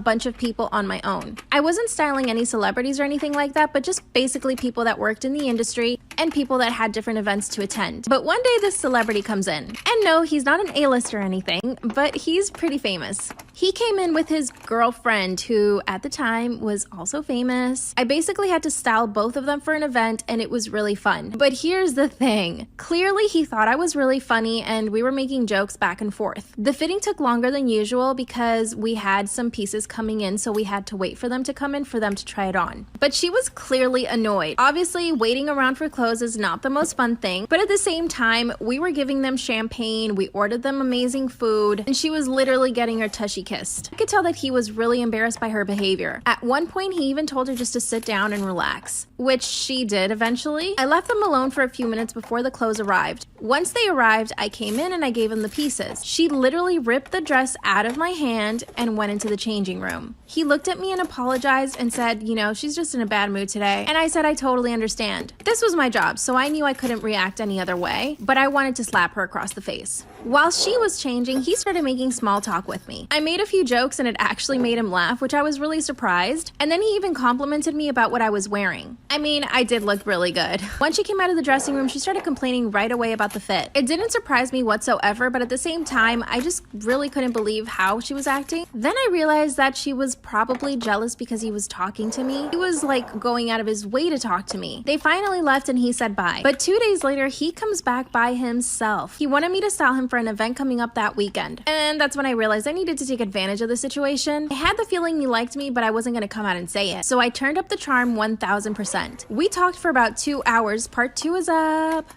bunch of people on my own. I wasn't styling any celebrities or anything like that, but just basically people that worked in the industry and people that had different events to attend. But one day this celebrity comes in. And no, he's not an A-list or anything, but he's pretty famous. He came in with his girlfriend, who at the time was also famous. I basically had to style both of them for an event, and it was really fun. But here's the thing. Clearly, he thought I was really funny, and we were making jokes back and forth. The fitting took longer than usual because we had some pieces coming in, so we had to wait for them to come in for them to try it on. But she was clearly annoyed. Obviously, waiting around for clothes is not the most fun thing, but at the same time, we were giving them champagne, we ordered them amazing food, and she was literally getting her tushy kissed. I could tell that he was really embarrassed by her behavior. At one point, he even told her just to sit down and relax, which she did eventually. I left them alone for a few minutes before the clothes arrived. Once they arrived, I came in and I gave him the pieces. She literally ripped the dress out of my hand and went into the changing room. He looked at me and apologized and said, you know, she's just in a bad mood today. And I said, I totally understand. This was my job, so I knew I couldn't react any other way, but I wanted to slap her across the face. While she was changing, he started making small talk with me. I made a few jokes and it actually made him laugh, which I was really surprised. And then he even complimented me about what I was wearing. I mean, I did look really good. When she came out of the dressing room, she started complaining right away about the fit. It didn't surprise me whatsoever, but at the same time, I just really couldn't believe how she was acting. Then I realized that she was probably jealous because he was talking to me. He was like going out of his way to talk to me. They finally left and he said bye. But 2 days later, he comes back by himself. He wanted me to style him for an event coming up that weekend. And that's when I realized I needed to take advantage of the situation. I had the feeling he liked me, but I wasn't going to come out and say it. So I turned up the charm 1000%. We talked for about 2 hours. Part 2 is up.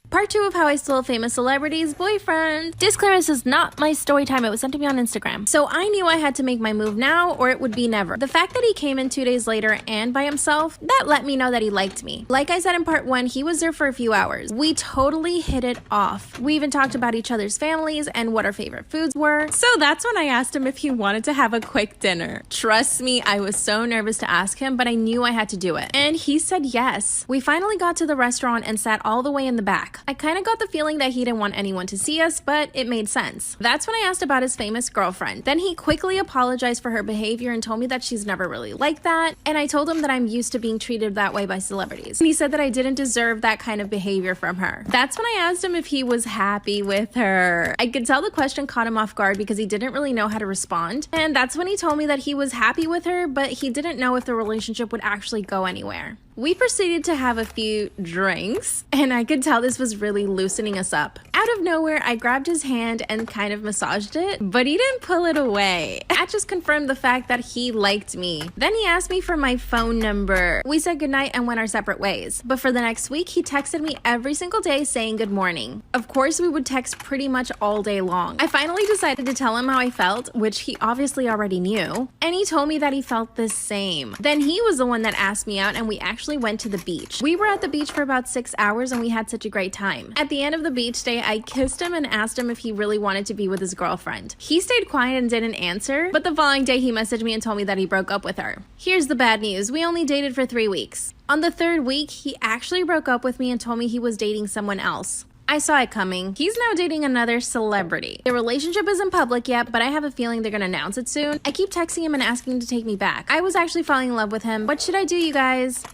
Part 2 of how I stole a famous celebrity's boyfriend. Disclaimer, this is not my story time. It was sent to me on Instagram. So I knew I had to make my move now or it would be never. The fact that he came in 2 days later and by himself, that let me know that he liked me. Like I said in part 1, he was there for a few hours. We totally hit it off. We even talked about each other's families and what our favorite foods were. So that's when I asked him if he wanted to have a quick dinner. Trust me, I was so nervous to ask him, but I knew I had to do it. And he said yes. We finally got to the restaurant and sat all the way in the back. I kind of got the feeling that he didn't want anyone to see us, but it made sense. That's when I asked about his famous girlfriend. Then he quickly apologized for her behavior and told me that she's never really like that. And I told him that I'm used to being treated that way by celebrities. And he said that I didn't deserve that kind of behavior from her. That's when I asked him if he was happy with her. I could tell the question caught him off guard because he didn't really know how to respond. And that's when he told me that he was happy with her, but he didn't know if the relationship would actually go anywhere. We proceeded to have a few drinks, and I could tell this was really loosening us up. Out of nowhere, I grabbed his hand and kind of massaged it, but he didn't pull it away. That just confirmed the fact that he liked me. Then he asked me for my phone number. We said goodnight and went our separate ways. But for the next week, he texted me every single day saying good morning. Of course, we would text pretty much all day long. I finally decided to tell him how I felt, which he obviously already knew, and he told me that he felt the same. Then he was the one that asked me out, and we actually went to the beach. We were at the beach for about 6 hours and we had such a great time. At the end of the beach day, I kissed him and asked him if he really wanted to be with his girlfriend. He stayed quiet and didn't answer, but the following day he messaged me and told me that he broke up with her. Here's the bad news. We only dated for 3 weeks. On the 3rd week, he actually broke up with me and told me he was dating someone else. I saw it coming. He's now dating another celebrity. Their relationship isn't public yet, but I have a feeling they're gonna announce it soon. I keep texting him and asking him to take me back. I was actually falling in love with him. What should I do, you guys?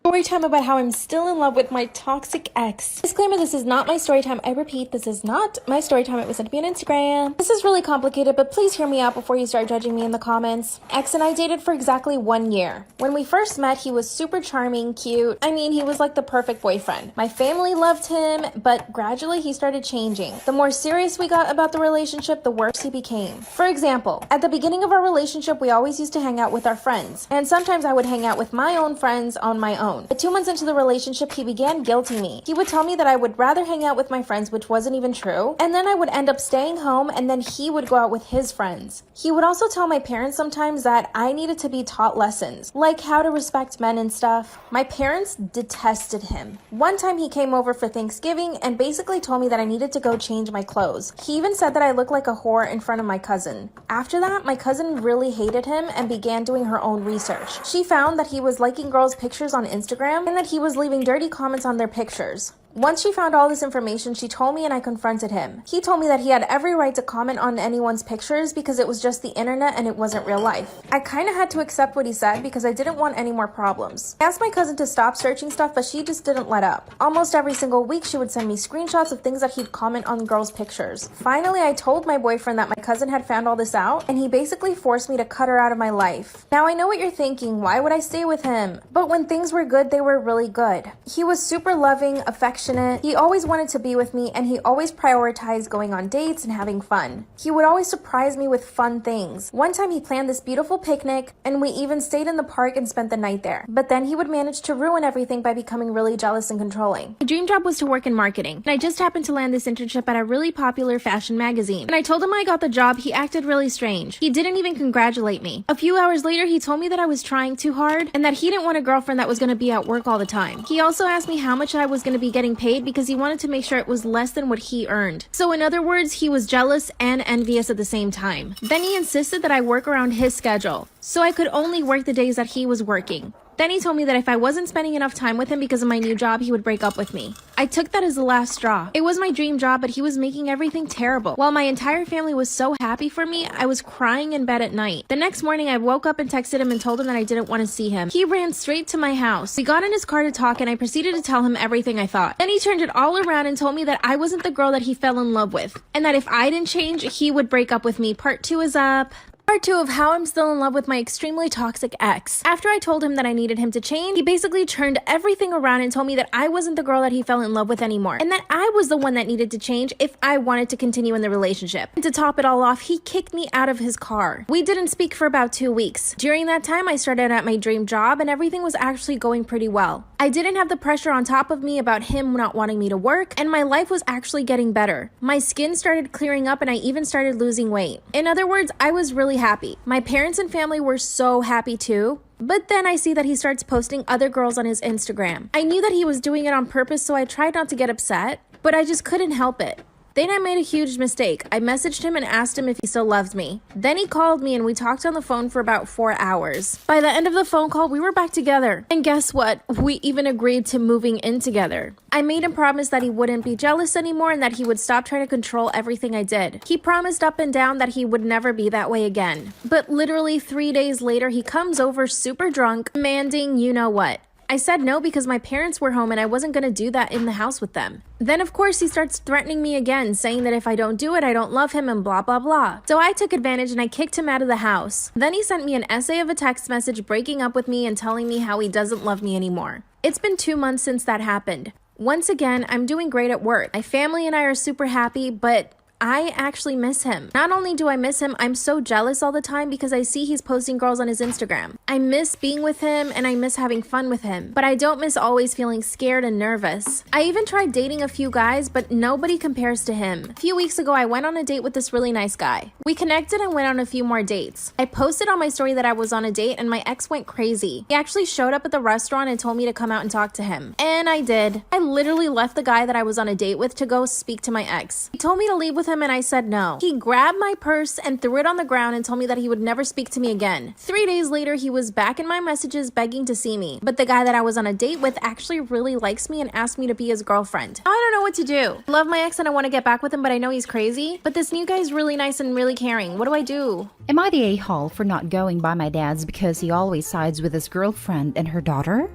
Story time about how I'm still in love with my toxic ex. Disclaimer, this is not my story time. I repeat, this is not my story time. It was sent to me on Instagram. This is really complicated, but please hear me out before you start judging me in the comments. Ex and I dated for exactly 1 year. When we first met, he was super charming, cute. I mean, he was like the perfect boyfriend. My family loved him, but gradually he started changing. The more serious we got about the relationship, the worse he became. For example, at the beginning of our relationship, we always used to hang out with our friends. And sometimes I would hang out with my own friends on my own. But 2 months into the relationship, he began guilting me. He would tell me that I would rather hang out with my friends, which wasn't even true. And then I would end up staying home and then he would go out with his friends. He would also tell my parents sometimes that I needed to be taught lessons, like how to respect men and stuff. My parents detested him. One time he came over for Thanksgiving and basically told me that I needed to go change my clothes. He even said that I looked like a whore in front of my cousin. After that, my cousin really hated him and began doing her own research. She found that he was liking girls' pictures on Instagram and that he was leaving dirty comments on their pictures. Once she found all this information, she told me and I confronted him. He told me that he had every right to comment on anyone's pictures because it was just the internet and it wasn't real life. I kind of had to accept what he said because I didn't want any more problems. I asked my cousin to stop searching stuff, but she just didn't let up. Almost every single week, she would send me screenshots of things that he'd comment on girls' pictures. Finally, I told my boyfriend that my cousin had found all this out, and he basically forced me to cut her out of my life. Now, I know what you're thinking, why would I stay with him? But when things were good, they were really good. He was super loving, affectionate, he always wanted to be with me, and he always prioritized going on dates and having fun. He would always surprise me with fun things. One time he planned this beautiful picnic, and we even stayed in the park and spent the night there. But then he would manage to ruin everything by becoming really jealous and controlling. My dream job was to work in marketing, and I just happened to land this internship at a really popular fashion magazine. When I told him I got the job, he acted really strange. He didn't even congratulate me. A few hours later, he told me that I was trying too hard and that he didn't want a girlfriend that was going to be at work all the time. He also asked me how much I was going to be getting paid because he wanted to make sure it was less than what he earned. So in other words, he was jealous and envious at the same time. Then he insisted that I work around his schedule, so I could only work the days that he was working. Then he told me that if I wasn't spending enough time with him because of my new job, he would break up with me. I took that as the last straw. It was my dream job, but he was making everything terrible. While my entire family was so happy for me, I was crying in bed at night. The next morning, I woke up and texted him and told him that I didn't want to see him. He ran straight to my house. We got in his car to talk, and I proceeded to tell him everything I thought. Then he turned it all around and told me that I wasn't the girl that he fell in love with, and that if I didn't change, he would break up with me. Part 2 is up. Part 2 of how I'm still in love with my extremely toxic ex. After I told him that I needed him to change, he basically turned everything around and told me that I wasn't the girl that he fell in love with anymore, and that I was the one that needed to change if I wanted to continue in the relationship. And to top it all off, he kicked me out of his car. We didn't speak for about 2 weeks. During that time, I started at my dream job and everything was actually going pretty well. I didn't have the pressure on top of me about him not wanting me to work, and my life was actually getting better. My skin started clearing up and I even started losing weight. In other words, I was really happy. My parents and family were so happy too. But then I see that he starts posting other girls on his Instagram. I knew that he was doing it on purpose, so I tried not to get upset, but I just couldn't help it. Then I made a huge mistake. I messaged him and asked him if he still loved me. Then he called me and we talked on the phone for about 4 hours. By the end of the phone call, we were back together. And guess what? We even agreed to moving in together. I made him promise that he wouldn't be jealous anymore and that he would stop trying to control everything I did. He promised up and down that he would never be that way again. But literally 3 days later, he comes over super drunk, demanding you know what. I said no because my parents were home and I wasn't going to do that in the house with them. Then of course he starts threatening me again, saying that if I don't do it, I don't love him and blah blah blah. So I took advantage and I kicked him out of the house. Then he sent me an essay of a text message breaking up with me and telling me how he doesn't love me anymore. It's been 2 months since that happened. Once again, I'm doing great at work. My family and I are super happy, but I actually miss him. Not only do I miss him, I'm so jealous all the time because I see he's posting girls on his Instagram. I miss being with him and I miss having fun with him, but I don't miss always feeling scared and nervous. I even tried dating a few guys, but nobody compares to him. A few weeks ago, I went on a date with this really nice guy. We connected and went on a few more dates. I posted on my story that I was on a date and my ex went crazy. He actually showed up at the restaurant and told me to come out and talk to him. And I did. I literally left the guy that I was on a date with to go speak to my ex. He told me to leave with him and I said no. He grabbed my purse and threw it on the ground and told me that he would never speak to me again. 3 days later, he was back in my messages begging to see me. But the guy that I was on a date with actually really likes me and asked me to be his girlfriend. I don't know what to do. I love my ex and I want to get back with him, but I know he's crazy. But this new guy is really nice and really caring. What do I do? Am I the a-hole for not going by my dad's because he always sides with his girlfriend and her daughter?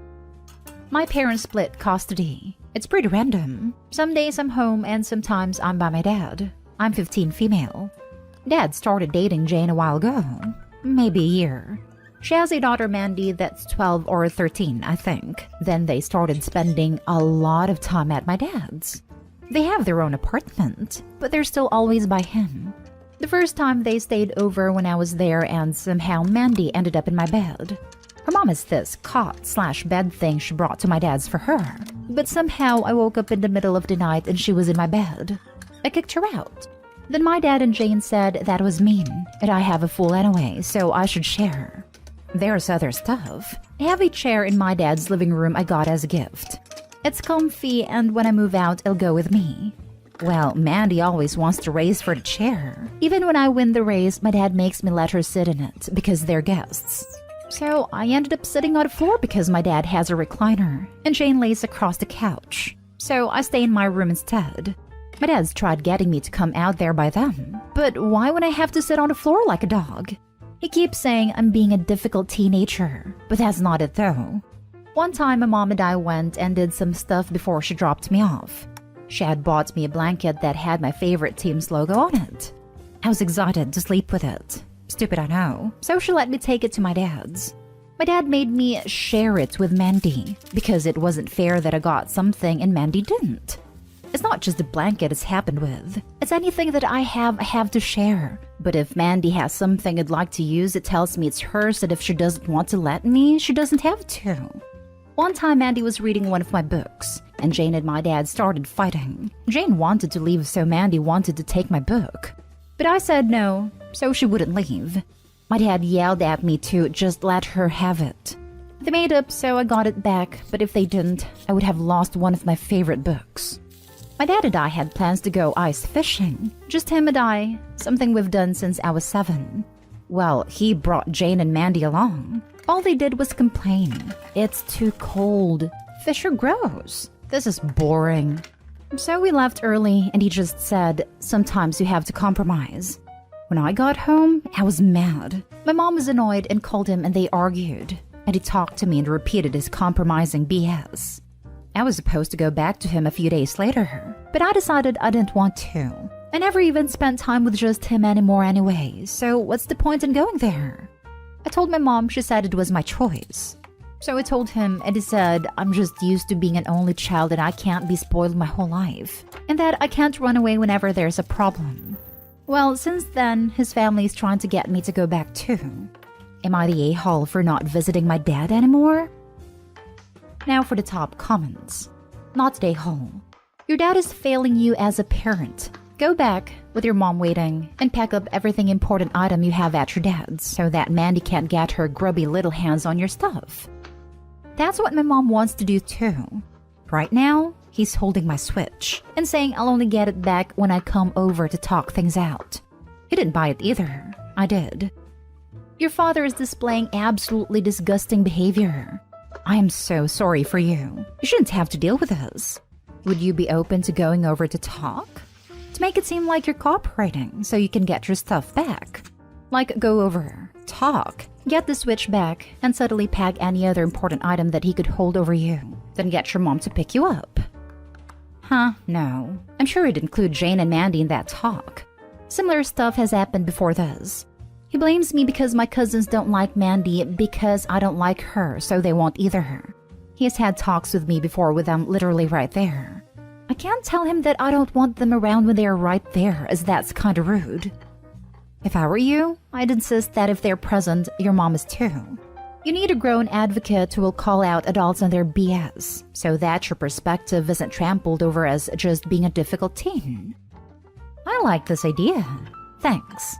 My parents split custody. It's pretty random. Some days I'm home and sometimes I'm by my dad. I'm 15 female. Dad started dating Jane a while ago. Maybe a year. She has a daughter Mandy that's 12 or 13, I think. Then they started spending a lot of time at my dad's. They have their own apartment, but they're still always by him. The first time they stayed over when I was there and somehow Mandy ended up in my bed. Her mom has this cot/bed thing she brought to my dad's for her. But somehow I woke up in the middle of the night and she was in my bed. I kicked her out. Then my dad and Jane said that was mean, and I have a fool anyway, so I should share. There's other stuff. I have a chair in my dad's living room I got as a gift. It's comfy, and when I move out, it'll go with me. Well, Mandy always wants to race for the chair. Even when I win the race, my dad makes me let her sit in it, because they're guests. So I ended up sitting on the floor because my dad has a recliner, and Jane lays across the couch. so I stay in my room instead. My dad's tried getting me to come out there by then, but why would I have to sit on the floor like a dog? He keeps saying I'm being a difficult teenager, but that's not it though. One time my mom and I went and did some stuff before she dropped me off. She had bought me a blanket that had my favorite team's logo on it. I was excited to sleep with it. Stupid, I know. So she let me take it to my dad's. My dad made me share it with Mandy because it wasn't fair that I got something and Mandy didn't. It's not just the blanket it's happened with. It's anything that I have to share. But if Mandy has something I'd like to use, it tells me it's hers, and if she doesn't want to let me, she doesn't have to. One time Mandy was reading one of my books, and Jane and my dad started fighting. Jane wanted to leave, so Mandy wanted to take my book. But I said no, so she wouldn't leave. My dad yelled at me to just let her have it. They made up, so I got it back, but if they didn't, I would have lost one of my favorite books. My dad and I had plans to go ice fishing. Just him and I, something we've done since I was 7. Well, he brought Jane and Mandy along. All they did was complain. It's too cold. Fish are gross. This is boring. So we left early and he just said, sometimes you have to compromise. When I got home, I was mad. My mom was annoyed and called him and they argued. And he talked to me and repeated his compromising BS. I was supposed to go back to him a few days later, but I decided I didn't want to. I never even spent time with just him anymore anyway, so what's the point in going there? I told my mom, she said it was my choice. So I told him, and he said, I'm just used to being an only child and I can't be spoiled my whole life, and that I can't run away whenever there's a problem. Well, since then, his family is trying to get me to go back too. Am I the a-hole for not visiting my dad anymore? Now for the top comments. Not the a-hole. Your dad is failing you as a parent. Go back, with your mom waiting, and pack up everything important item you have at your dad's so that Mandy can't get her grubby little hands on your stuff. That's what my mom wants to do too. Right now, he's holding my Switch and saying I'll only get it back when I come over to talk things out. He didn't buy it either. I did. Your father is displaying absolutely disgusting behavior. I am so sorry for you. You shouldn't have to deal with this. Would you be open to going over to talk? To make it seem like you're cooperating so you can get your stuff back. Like go over, talk, get the Switch back, and suddenly pack any other important item that he could hold over you. Then get your mom to pick you up. Huh, no. I'm sure he'd include Jane and Mandy in that talk. Similar stuff has happened before this. He blames me because my cousins don't like Mandy because I don't like her, so they won't either. He has had talks with me before with them literally right there. I can't tell him that I don't want them around when they are right there, as that's kinda rude. If I were you, I'd insist that if they're present, your mom is too. You need a grown advocate who will call out adults on their BS, so that your perspective isn't trampled over as just being a difficult teen. I like this idea. Thanks.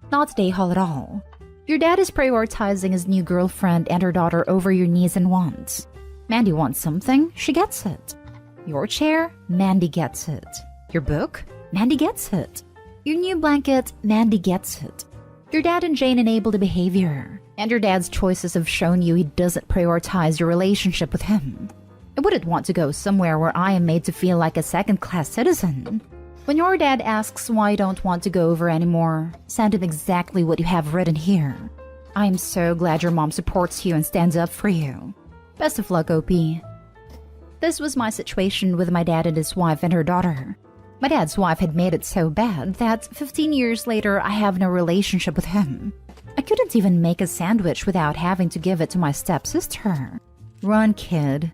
Not the a-hole at all. Your dad is prioritizing his new girlfriend and her daughter over your needs and wants. Mandy wants something, she gets it. Your chair, Mandy gets it. Your book, Mandy gets it. Your new blanket, Mandy gets it. Your dad and Jane enable the behavior, and your dad's choices have shown you he doesn't prioritize your relationship with him. I wouldn't want to go somewhere where I am made to feel like a second-class citizen. When your dad asks why you don't want to go over anymore, send him exactly what you have written here. I am so glad your mom supports you and stands up for you. Best of luck, OP. This was my situation with my dad and his wife and her daughter. My dad's wife had made it so bad that 15 years later I have no relationship with him. I couldn't even make a sandwich without having to give it to my stepsister. Run, kid.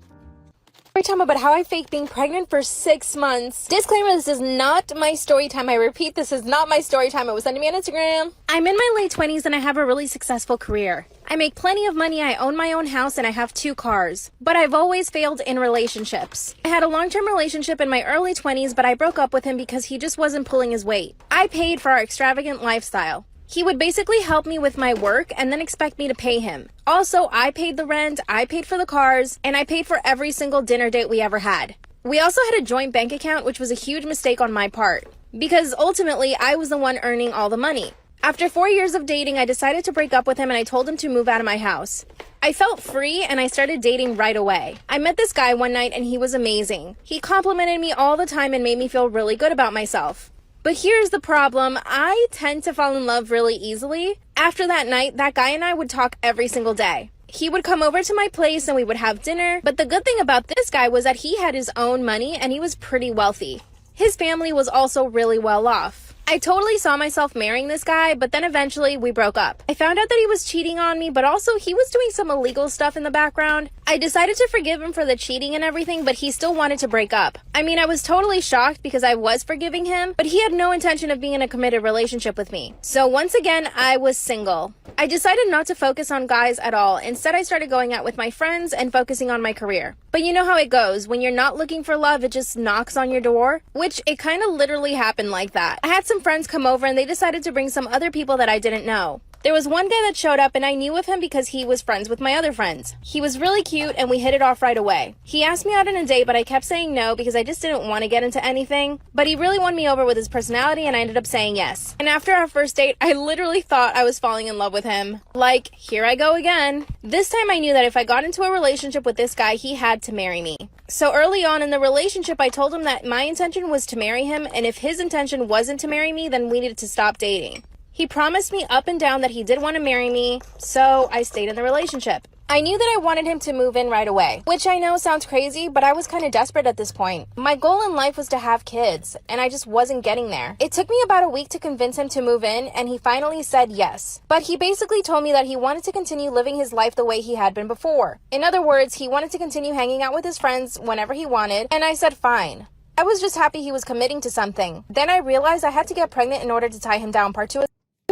Story time about how I faked being pregnant for 6 months. Disclaimer, this is not my story time. I repeat, this is not my story time. It was sent to me on Instagram. I'm in my late 20s and I have a really successful career. I make plenty of money, I own my own house, and I have 2 cars. But I've always failed in relationships. I had a long-term relationship in my early 20s, but I broke up with him because he just wasn't pulling his weight. I paid for our extravagant lifestyle. He would basically help me with my work and then expect me to pay him. Also, I paid the rent, I paid for the cars, and I paid for every single dinner date we ever had. We also had a joint bank account, which was a huge mistake on my part, because ultimately I was the one earning all the money. After 4 years of dating, I decided to break up with him and I told him to move out of my house. I felt free and I started dating right away. I met this guy one night and he was amazing. He complimented me all the time and made me feel really good about myself. But here's the problem, I tend to fall in love really easily. After that night, that guy and I would talk every single day. He would come over to my place and we would have dinner, but the good thing about this guy was that he had his own money and he was pretty wealthy. His family was also really well off. I totally saw myself marrying this guy, but then eventually we broke up. I found out that he was cheating on me, but also he was doing some illegal stuff in the background. I decided to forgive him for the cheating and everything, but he still wanted to break up. I mean, I was totally shocked because I was forgiving him, but he had no intention of being in a committed relationship with me. So once again, I was single. I decided not to focus on guys at all. Instead, I started going out with my friends and focusing on my career. But you know how it goes. When you're not looking for love, it just knocks on your door, which it kind of literally happened like that. I had some friends come over and they decided to bring some other people that I didn't know. There was one guy that showed up and I knew of him because he was friends with my other friends. He was really cute and we hit it off right away. He asked me out on a date, but I kept saying no because I just didn't want to get into anything. But he really won me over with his personality and I ended up saying yes. And after our first date, I literally thought I was falling in love with him. Like, here I go again. This time I knew that if I got into a relationship with this guy, he had to marry me. So early on in the relationship, I told him that my intention was to marry him, and if his intention wasn't to marry me, then we needed to stop dating. He promised me up and down that he did want to marry me, so I stayed in the relationship. I knew that I wanted him to move in right away, which I know sounds crazy, but I was kind of desperate at this point. My goal in life was to have kids, and I just wasn't getting there. It took me about a week to convince him to move in, and he finally said yes. But he basically told me that he wanted to continue living his life the way he had been before. In other words, he wanted to continue hanging out with his friends whenever he wanted, and I said fine. I was just happy he was committing to something. Then I realized I had to get pregnant in order to tie him down. Part 2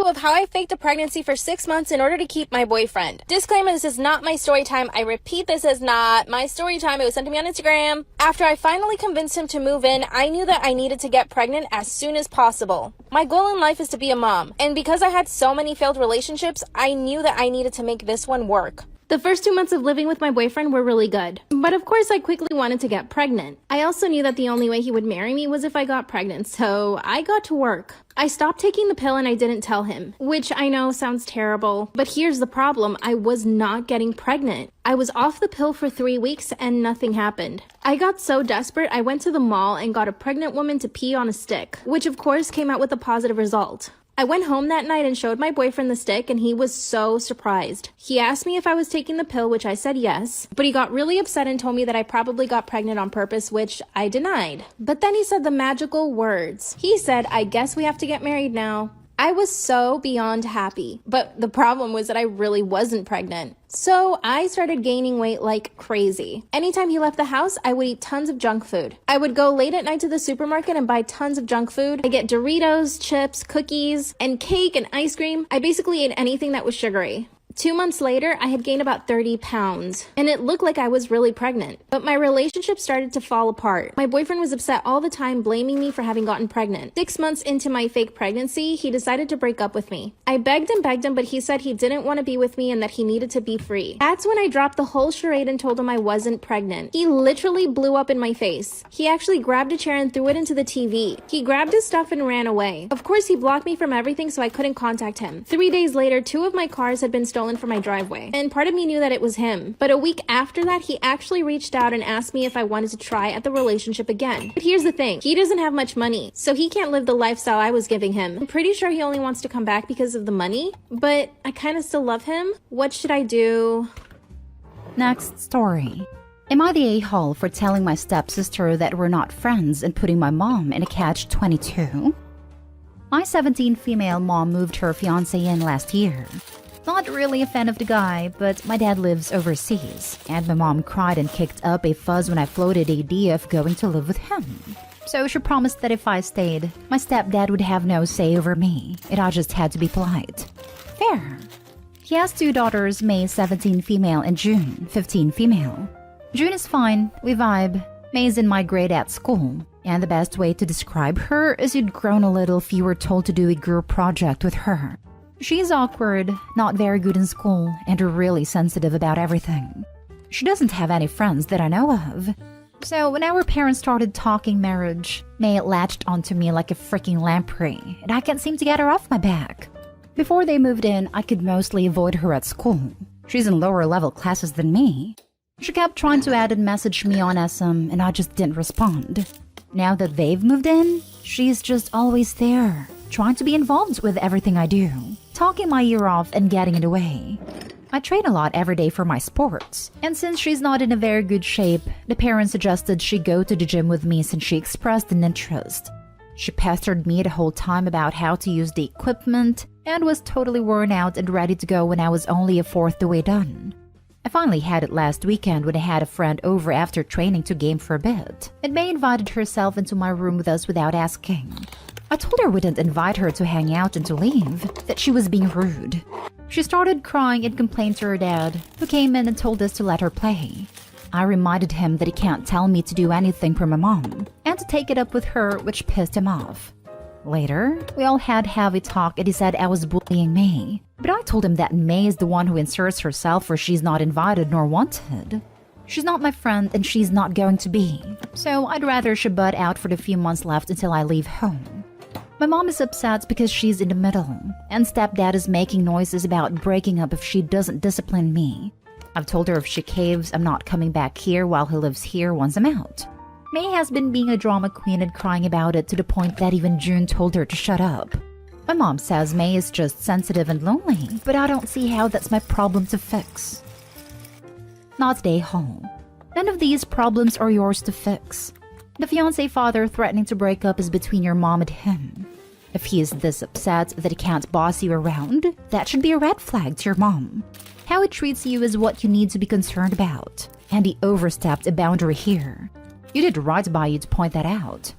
of how I faked a pregnancy for 6 months in order to keep my boyfriend. Disclaimer, this is not my story time. I repeat, this is not my story time. It was sent to me on Instagram. After I finally convinced him to move in, I knew that I needed to get pregnant as soon as possible. My goal in life is to be a mom, and because I had so many failed relationships, I knew that I needed to make this one work. The first 2 months of living with my boyfriend were really good, but of course I quickly wanted to get pregnant. I also knew that the only way he would marry me was if I got pregnant, so I got to work. I stopped taking the pill and I didn't tell him, which I know sounds terrible, but here's the problem, I was not getting pregnant. I was off the pill for 3 weeks and nothing happened. I got so desperate, I went to the mall and got a pregnant woman to pee on a stick, which of course came out with a positive result. I went home that night and showed my boyfriend the stick, and he was so surprised. He asked me if I was taking the pill, which I said yes, but he got really upset and told me that I probably got pregnant on purpose, which I denied. But then he said the magical words. He said, "I guess we have to get married now." I was so beyond happy, but the problem was that I really wasn't pregnant. So I started gaining weight like crazy. Anytime he left the house, I would eat tons of junk food. I would go late at night to the supermarket and buy tons of junk food. I get Doritos, chips, cookies, and cake and ice cream. I basically ate anything that was sugary. 2 months later, I had gained about 30 pounds, and it looked like I was really pregnant. But my relationship started to fall apart. My boyfriend was upset all the time, blaming me for having gotten pregnant. 6 months into my fake pregnancy, he decided to break up with me. I begged him, but he said he didn't want to be with me and that he needed to be free. That's when I dropped the whole charade and told him I wasn't pregnant. He literally blew up in my face. He actually grabbed a chair and threw it into the TV. He grabbed his stuff and ran away. Of course, he blocked me from everything, so I couldn't contact him. 3 days later, 2 of my cars had been stolen from my driveway, and part of me knew that it was him. But a week after that, he actually reached out and asked me if I wanted to try at the relationship again. But here's the thing, he doesn't have much money, so he can't live the lifestyle I was giving him. I'm pretty sure he only wants to come back because of the money, but I kind of still love him. What should I do? Next story. Am I the a-hole for telling my stepsister that we're not friends and putting my mom in a catch-22? My 17 female mom moved her fiancé in last year. Not really a fan of the guy, but my dad lives overseas, and my mom cried and kicked up a fuss when I floated the idea of going to live with him. So she promised that if I stayed, my stepdad would have no say over me, and I just had to be polite. Fair. He has 2 daughters, May 17 female and June 15 female. June is fine, we vibe. May's in my grade at school, and the best way to describe her is you'd grown a little if you were told to do a group project with her. She's awkward, not very good in school, and really sensitive about everything. She doesn't have any friends that I know of. So when our parents started talking marriage, May latched onto me like a freaking lamprey, and I can't seem to get her off my back. Before they moved in, I could mostly avoid her at school. She's in lower level classes than me. She kept trying to add and message me on SM, and I just didn't respond. Now that they've moved in, she's just always there, trying to be involved with everything I do, talking my ear off and getting in the way. I train a lot every day for my sports, and since she's not in a very good shape, the parents suggested she go to the gym with me since she expressed an interest. She pestered me the whole time about how to use the equipment and was totally worn out and ready to go when I was only a fourth the way done. I finally had it last weekend when I had a friend over after training to game for a bit, and May invited herself into my room with us without asking. I told her we didn't invite her to hang out and to leave, that she was being rude. She started crying and complained to her dad, who came in and told us to let her play. I reminded him that he can't tell me to do anything for my mom, and to take it up with her, which pissed him off. Later, we all had heavy talk and he said I was bullying May. But I told him that May is the one who inserts herself where she's not invited nor wanted. She's not my friend and she's not going to be. So I'd rather she butt out for the few months left until I leave home. My mom is upset because she's in the middle, and stepdad is making noises about breaking up if she doesn't discipline me. I've told her if she caves, I'm not coming back here while he lives here once I'm out. May has been being a drama queen and crying about it to the point that even June told her to shut up. My mom says May is just sensitive and lonely, but I don't see how that's my problem to fix. Not day home. None of these problems are yours to fix. The fiancé father threatening to break up is between your mom and him. If he is this upset that he can't boss you around, that should be a red flag to your mom. How he treats you is what you need to be concerned about, and he overstepped a boundary here. You did right by you to point that out.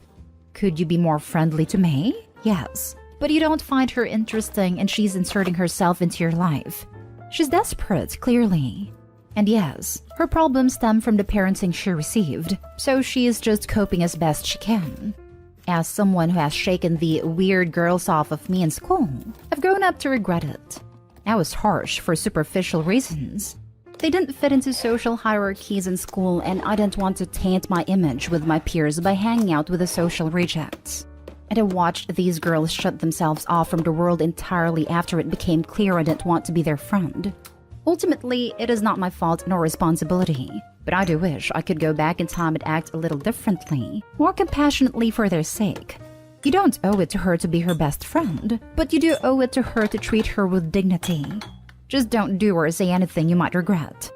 Could you be more friendly to May? Yes. But you don't find her interesting and she's inserting herself into your life. She's desperate, clearly. And yes, her problems stem from the parenting she received, so she is just coping as best she can. As someone who has shaken the weird girls off of me in school, I've grown up to regret it. I was harsh for superficial reasons. They didn't fit into social hierarchies in school, and I didn't want to taint my image with my peers by hanging out with the social rejects. And I watched these girls shut themselves off from the world entirely after it became clear I didn't want to be their friend. Ultimately, it is not my fault nor responsibility, but I do wish I could go back in time and act a little differently, more compassionately for their sake. You don't owe it to her to be her best friend, but you do owe it to her to treat her with dignity. Just don't do or say anything you might regret.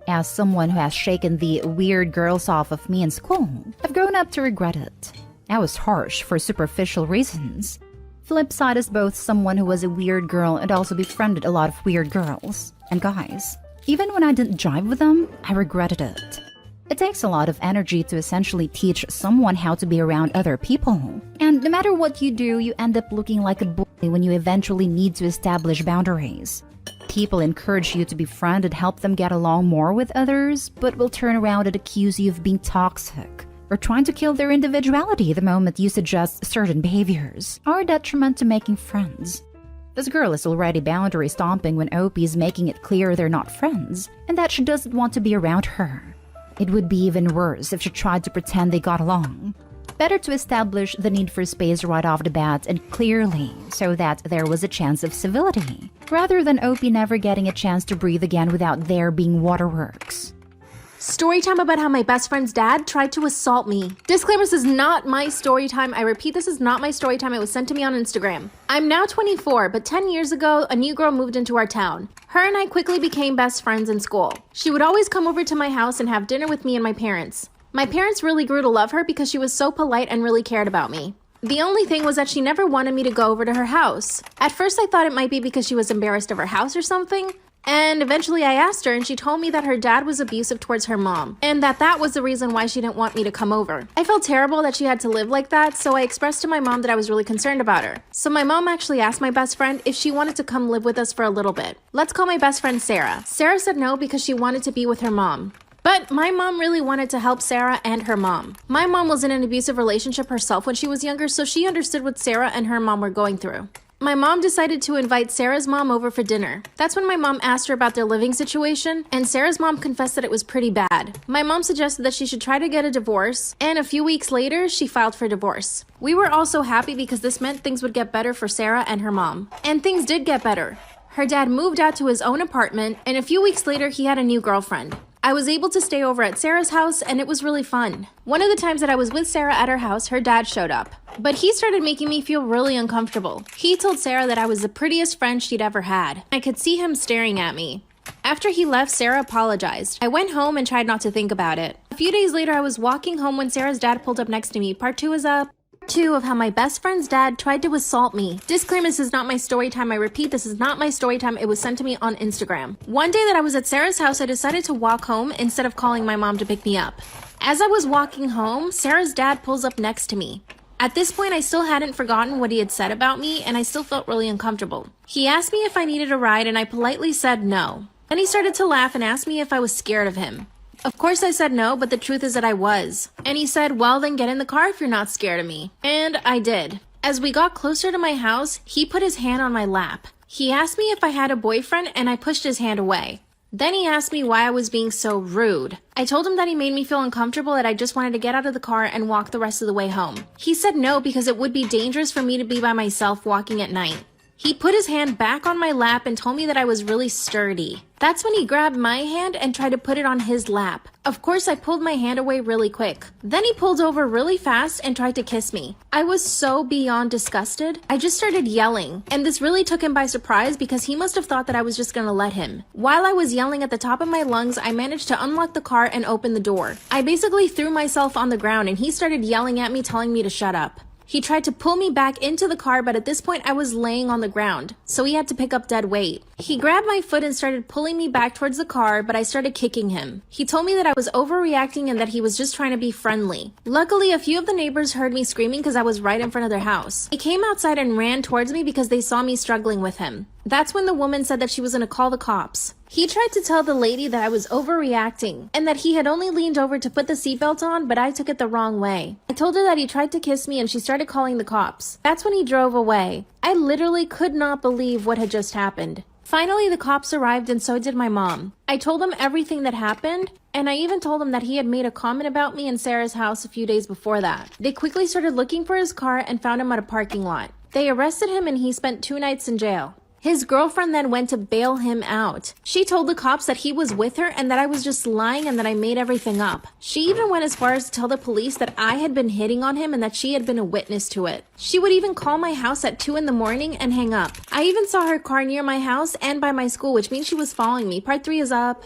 As someone who has shaken the weird girls off of me in school, I've grown up to regret it. I was harsh for superficial reasons. Flip side is both someone who was a weird girl and also befriended a lot of weird girls and guys. Even when I didn't jive with them, I regretted it. It takes a lot of energy to essentially teach someone how to be around other people. And no matter what you do, you end up looking like a bully when you eventually need to establish boundaries. People encourage you to befriend and help them get along more with others, but will turn around and accuse you of being toxic or trying to kill their individuality the moment you suggest certain behaviors, or a detriment to making friends. This girl is already boundary stomping when OP is making it clear they're not friends, and that she doesn't want to be around her. It would be even worse if she tried to pretend they got along. Better to establish the need for space right off the bat and clearly, so that there was a chance of civility, rather than OP never getting a chance to breathe again without there being waterworks. Story time about how my best friend's dad tried to assault me. Disclaimer, this is not my story time. I repeat, this is not my story time. It was sent to me on Instagram. I'm now 24, but 10 years ago, a new girl moved into our town. Her and I quickly became best friends in school. She would always come over to my house and have dinner with me and my parents. My parents really grew to love her because she was so polite and really cared about me. The only thing was that she never wanted me to go over to her house. At first, I thought it might be because she was embarrassed of her house or something. And eventually I asked her and she told me that her dad was abusive towards her mom and that was the reason why she didn't want me to come over. I felt terrible that she had to live like that, so I expressed to my mom that I was really concerned about her. So my mom actually asked my best friend if she wanted to come live with us for a little bit. Let's call my best friend Sarah. Sarah said no because she wanted to be with her mom. But my mom really wanted to help Sarah and her mom. My mom was in an abusive relationship herself when she was younger, so she understood what Sarah and her mom were going through. My mom decided to invite Sarah's mom over for dinner. That's when my mom asked her about their living situation, and Sarah's mom confessed that it was pretty bad. My mom suggested that she should try to get a divorce, and a few weeks later, she filed for divorce. We were also happy because this meant things would get better for Sarah and her mom. And things did get better. Her dad moved out to his own apartment, and a few weeks later, he had a new girlfriend. I was able to stay over at Sarah's house, and it was really fun. One of the times that I was with Sarah at her house, her dad showed up. But he started making me feel really uncomfortable. He told Sarah that I was the prettiest friend she'd ever had. I could see him staring at me. After he left, Sarah apologized. I went home and tried not to think about it. A few days later, I was walking home when Sarah's dad pulled up next to me. Part 2 is up. 2 of how my best friend's dad tried to assault me. Disclaimer, this is not my story time. I repeat, this is not my story time. It was sent to me on Instagram. One day that I was at Sarah's house, I decided to walk home instead of calling my mom to pick me up. As I was walking home, Sarah's dad pulls up next to me. At this point, I still hadn't forgotten what he had said about me, and I still felt really uncomfortable. He asked me if I needed a ride, and I politely said no. Then he started to laugh and asked me if I was scared of him. Of course I said no, but the truth is that I was. And he said, well, then get in the car if you're not scared of me. And I did. As we got closer to my house, he put his hand on my lap. He asked me if I had a boyfriend, and I pushed his hand away. Then he asked me why I was being so rude. I told him that he made me feel uncomfortable, that I just wanted to get out of the car and walk the rest of the way home. He said no because it would be dangerous for me to be by myself walking at night. He put his hand back on my lap and told me that I was really sturdy. That's when he grabbed my hand and tried to put it on his lap. Of course, I pulled my hand away really quick. Then he pulled over really fast and tried to kiss me. I was so beyond disgusted. I just started yelling, and this really took him by surprise because he must have thought that I was just gonna let him. While I was yelling at the top of my lungs, I managed to unlock the car and open the door. I basically threw myself on the ground, and he started yelling at me, telling me to shut up. He tried to pull me back into the car, but at this point I was laying on the ground, so he had to pick up dead weight. He grabbed my foot and started pulling me back towards the car, but I started kicking him. He told me that I was overreacting and that he was just trying to be friendly. Luckily, a few of the neighbors heard me screaming because I was right in front of their house. They came outside and ran towards me because they saw me struggling with him. That's when the woman said that she was going to call the cops. He tried to tell the lady that I was overreacting and that he had only leaned over to put the seatbelt on, but I took it the wrong way. I told her that he tried to kiss me and she started calling the cops. That's when he drove away. I literally could not believe what had just happened. Finally, the cops arrived and so did my mom. I told them everything that happened, and I even told them that he had made a comment about me in Sarah's house a few days before that. They quickly started looking for his car and found him at a parking lot. They arrested him and he spent 2 nights in jail. His girlfriend then went to bail him out. She told the cops that he was with her and that I was just lying and that I made everything up. She even went as far as to tell the police that I had been hitting on him and that she had been a witness to it. She would even call my house at 2 in the morning and hang up. I even saw her car near my house and by my school, which means she was following me. Part 3 is up.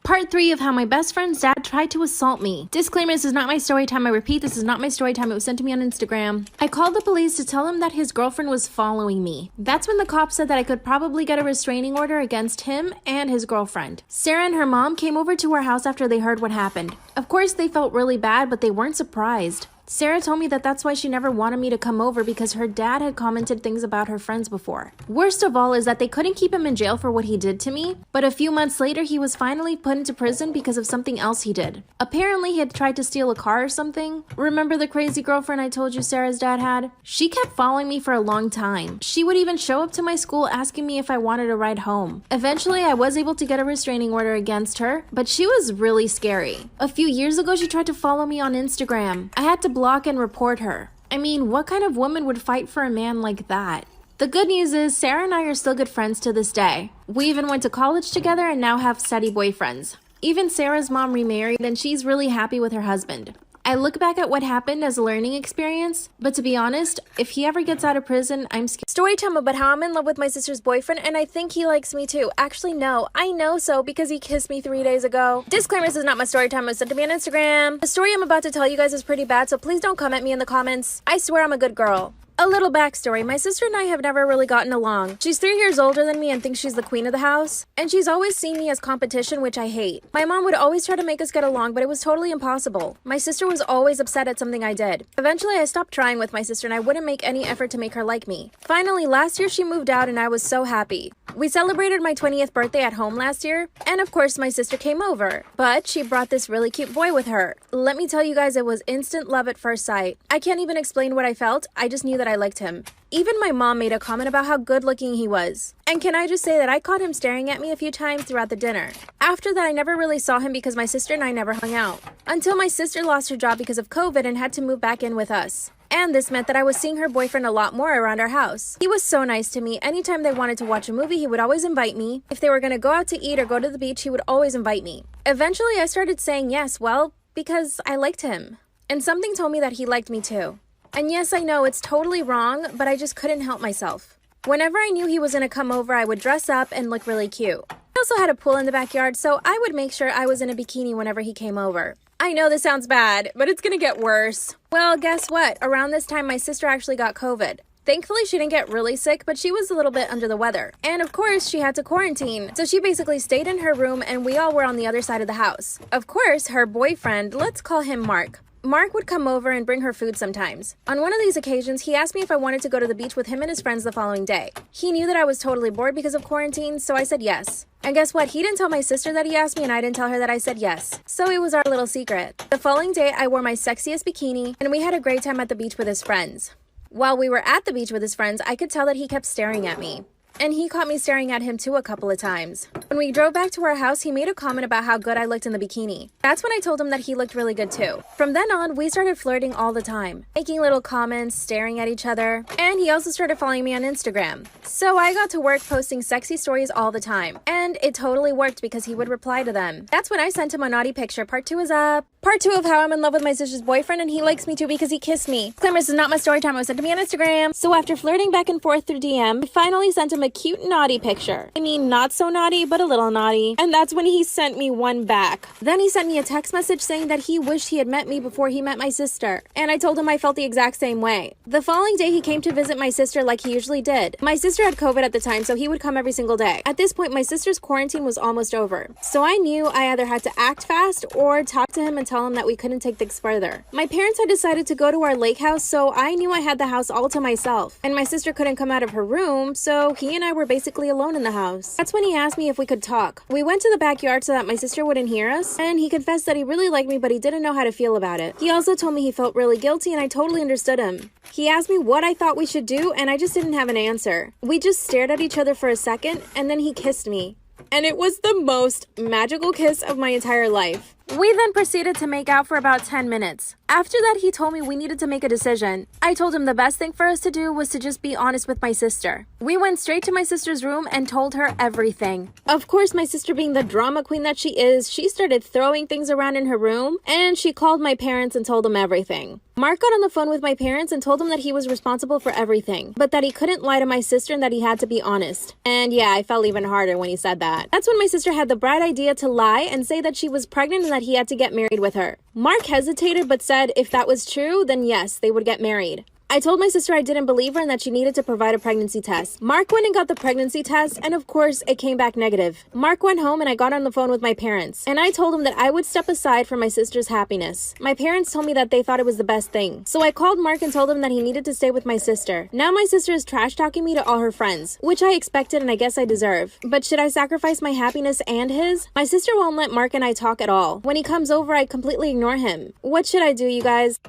Part 3 of how my best friend's dad tried to assault me. Disclaimer, this is not my story time. I repeat, this is not my story time. It was sent to me on Instagram. I called the police to tell him that his girlfriend was following me. That's when the cops said that I could probably get a restraining order against him and his girlfriend. Sarah and her mom came over to our house after they heard what happened. Of course, they felt really bad, but they weren't surprised. Sarah told me that that's why she never wanted me to come over because her dad had commented things about her friends before. Worst of all is that they couldn't keep him in jail for what he did to me, but a few months later he was finally put into prison because of something else he did. Apparently he had tried to steal a car or something. Remember the crazy girlfriend I told you Sarah's dad had? She kept following me for a long time. She would even show up to my school asking me if I wanted a ride home. Eventually I was able to get a restraining order against her, but she was really scary. A few years ago she tried to follow me on Instagram. I had to block and report her. I mean, what kind of woman would fight for a man like that? The good news is Sarah and I are still good friends to this day. We even went to college together and now have steady boyfriends. Even Sarah's mom remarried and she's really happy with her husband. I look back at what happened as a learning experience, but to be honest, if he ever gets out of prison, I'm scared. Story time about how I'm in love with my sister's boyfriend and I think he likes me too. Actually, no, I know so because he kissed me 3 days ago. Disclaimer, this is not my story time. It was sent to me on Instagram. The story I'm about to tell you guys is pretty bad, so please don't come at me in the comments. I swear I'm a good girl. A little backstory, my sister and I have never really gotten along. She's 3 years older than me and thinks she's the queen of the house. And she's always seen me as competition, which I hate. My mom would always try to make us get along, but it was totally impossible. My sister was always upset at something I did. Eventually, I stopped trying with my sister and I wouldn't make any effort to make her like me. Finally, last year she moved out and I was so happy. We celebrated my 20th birthday at home last year, and of course my sister came over. But she brought this really cute boy with her. Let me tell you guys, it was instant love at first sight. I can't even explain what I felt, I just knew that I liked him. Even my mom made a comment about how good looking he was. And can I just say that I caught him staring at me a few times throughout the dinner. After that, I never really saw him because my sister and I never hung out. Until my sister lost her job because of COVID and had to move back in with us. And this meant that I was seeing her boyfriend a lot more around our house. He was so nice to me. Anytime they wanted to watch a movie, he would always invite me. If they were going to go out to eat or go to the beach, he would always invite me. Eventually, I started saying yes, well, because I liked him. And something told me that he liked me too. And yes, I know it's totally wrong, but I just couldn't help myself. Whenever I knew he was going to come over, I would dress up and look really cute. I also had a pool in the backyard, so I would make sure I was in a bikini whenever he came over. I know this sounds bad, but it's gonna get worse. Well, guess what? Around this time, my sister actually got COVID. Thankfully, she didn't get really sick, but she was a little bit under the weather. And of course, she had to quarantine. So she basically stayed in her room and we all were on the other side of the house. Of course, her boyfriend, let's call him Mark. Mark would come over and bring her food sometimes. On one of these occasions, he asked me if I wanted to go to the beach with him and his friends the following day. He knew that I was totally bored because of quarantine, so I said yes. And guess what? He didn't tell my sister that he asked me and I didn't tell her that I said yes. So it was our little secret. The following day, I wore my sexiest bikini and we had a great time at the beach with his friends. While we were at the beach with his friends, I could tell that he kept staring at me. And he caught me staring at him too a couple of times. When we drove back to our house, he made a comment about how good I looked in the bikini. That's when I told him that he looked really good too. From then on, we started flirting all the time, making little comments, staring at each other, and he also started following me on Instagram. So I got to work posting sexy stories all the time, and it totally worked because he would reply to them. That's when I sent him a naughty picture. Part 2 is up. Part 2 of how I'm in love with my sister's boyfriend and he likes me too because he kissed me. Disclaimer, this is not my story time. It was sent to me on Instagram. So after flirting back and forth through DM, I finally sent him a cute naughty picture. I mean, not so naughty, but a little naughty. And that's when he sent me one back. Then he sent me a text message saying that he wished he had met me before he met my sister. And I told him I felt the exact same way. The following day, he came to visit my sister like he usually did. My sister had COVID at the time, so he would come every single day. At this point, my sister's quarantine was almost over. So I knew I either had to act fast or talk to him and tell him that we couldn't take things further. My parents had decided to go to our lake house, so I knew I had the house all to myself. And my sister couldn't come out of her room, so he and I were basically alone in the house. That's when he asked me if we could talk. We went to the backyard so that my sister wouldn't hear us, and he confessed that he really liked me, but he didn't know how to feel about it. He also told me he felt really guilty, and I totally understood him. He asked me what I thought we should do, and I just didn't have an answer. We just stared at each other for a second, and then he kissed me. And it was the most magical kiss of my entire life. We then proceeded to make out for about 10 minutes. After that, he told me we needed to make a decision. I told him the best thing for us to do was to just be honest with my sister. We went straight to my sister's room and told her everything. Of course, my sister being the drama queen that she is, she started throwing things around in her room, and she called my parents and told them everything. Mark got on the phone with my parents and told them that he was responsible for everything, but that he couldn't lie to my sister and that he had to be honest. And yeah, I fell even harder when he said that. That's when my sister had the bright idea to lie and say that she was pregnant and that he had to get married with her. Mark hesitated but said if that was true, then yes, they would get married. I told my sister I didn't believe her and that she needed to provide a pregnancy test. Mark went and got the pregnancy test, and of course, it came back negative. Mark went home and I got on the phone with my parents, and I told them that I would step aside for my sister's happiness. My parents told me that they thought it was the best thing. So I called Mark and told him that he needed to stay with my sister. Now my sister is trash talking me to all her friends, which I expected and I guess I deserve. But should I sacrifice my happiness and his? My sister won't let Mark and I talk at all. When he comes over, I completely ignore him. What should I do, you guys?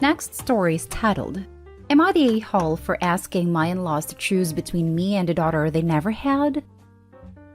Next story is titled, Am I the a-hole for asking my in-laws to choose between me and a daughter they never had?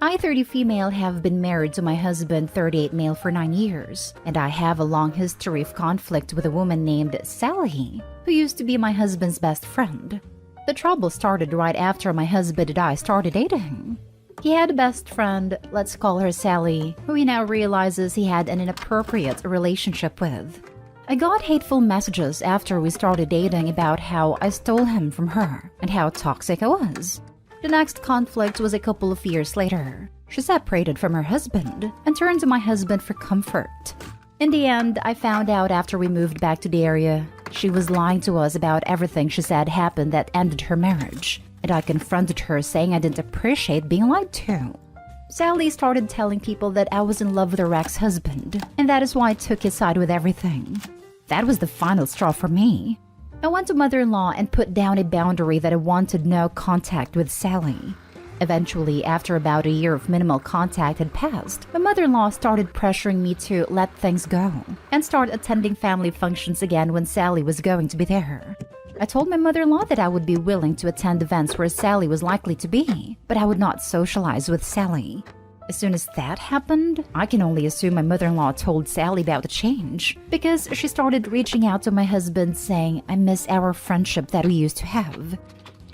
I, 30 female, have been married to my husband, 38 male, for 9 years, and I have a long history of conflict with a woman named Sally, who used to be my husband's best friend. The trouble started right after my husband and I started dating. He had a best friend, let's call her Sally, who he now realizes he had an inappropriate relationship with. I got hateful messages after we started dating about how I stole him from her and how toxic I was. The next conflict was a couple of years later. She separated from her husband and turned to my husband for comfort. In the end, I found out after we moved back to the area, she was lying to us about everything she said happened that ended her marriage, and I confronted her saying I didn't appreciate being lied to. Sally started telling people that I was in love with her ex-husband, and that is why I took his side with everything. That was the final straw for me. I went to mother-in-law and put down a boundary that I wanted no contact with Sally. Eventually, after about a year of minimal contact had passed, my mother-in-law started pressuring me to let things go and start attending family functions again when Sally was going to be there. I told my mother-in-law that I would be willing to attend events where Sally was likely to be, but I would not socialize with Sally. As soon as that happened, I can only assume my mother-in-law told Sally about the change because she started reaching out to my husband saying, I miss our friendship that we used to have.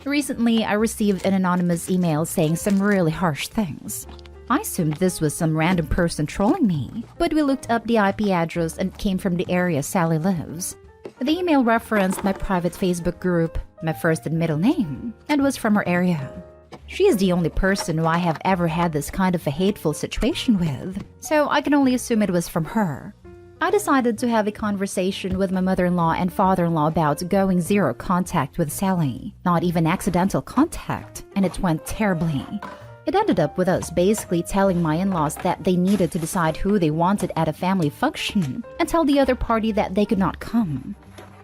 Recently, I received an anonymous email saying some really harsh things. I assumed this was some random person trolling me, but we looked up the IP address and it came from the area Sally lives. The email referenced my private Facebook group, my first and middle name, and was from her area. She is the only person who I have ever had this kind of a hateful situation with, so I can only assume it was from her. I decided to have a conversation with my mother-in-law and father-in-law about going zero contact with Sally, not even accidental contact, and it went terribly. It ended up with us basically telling my in-laws that they needed to decide who they wanted at a family function and tell the other party that they could not come.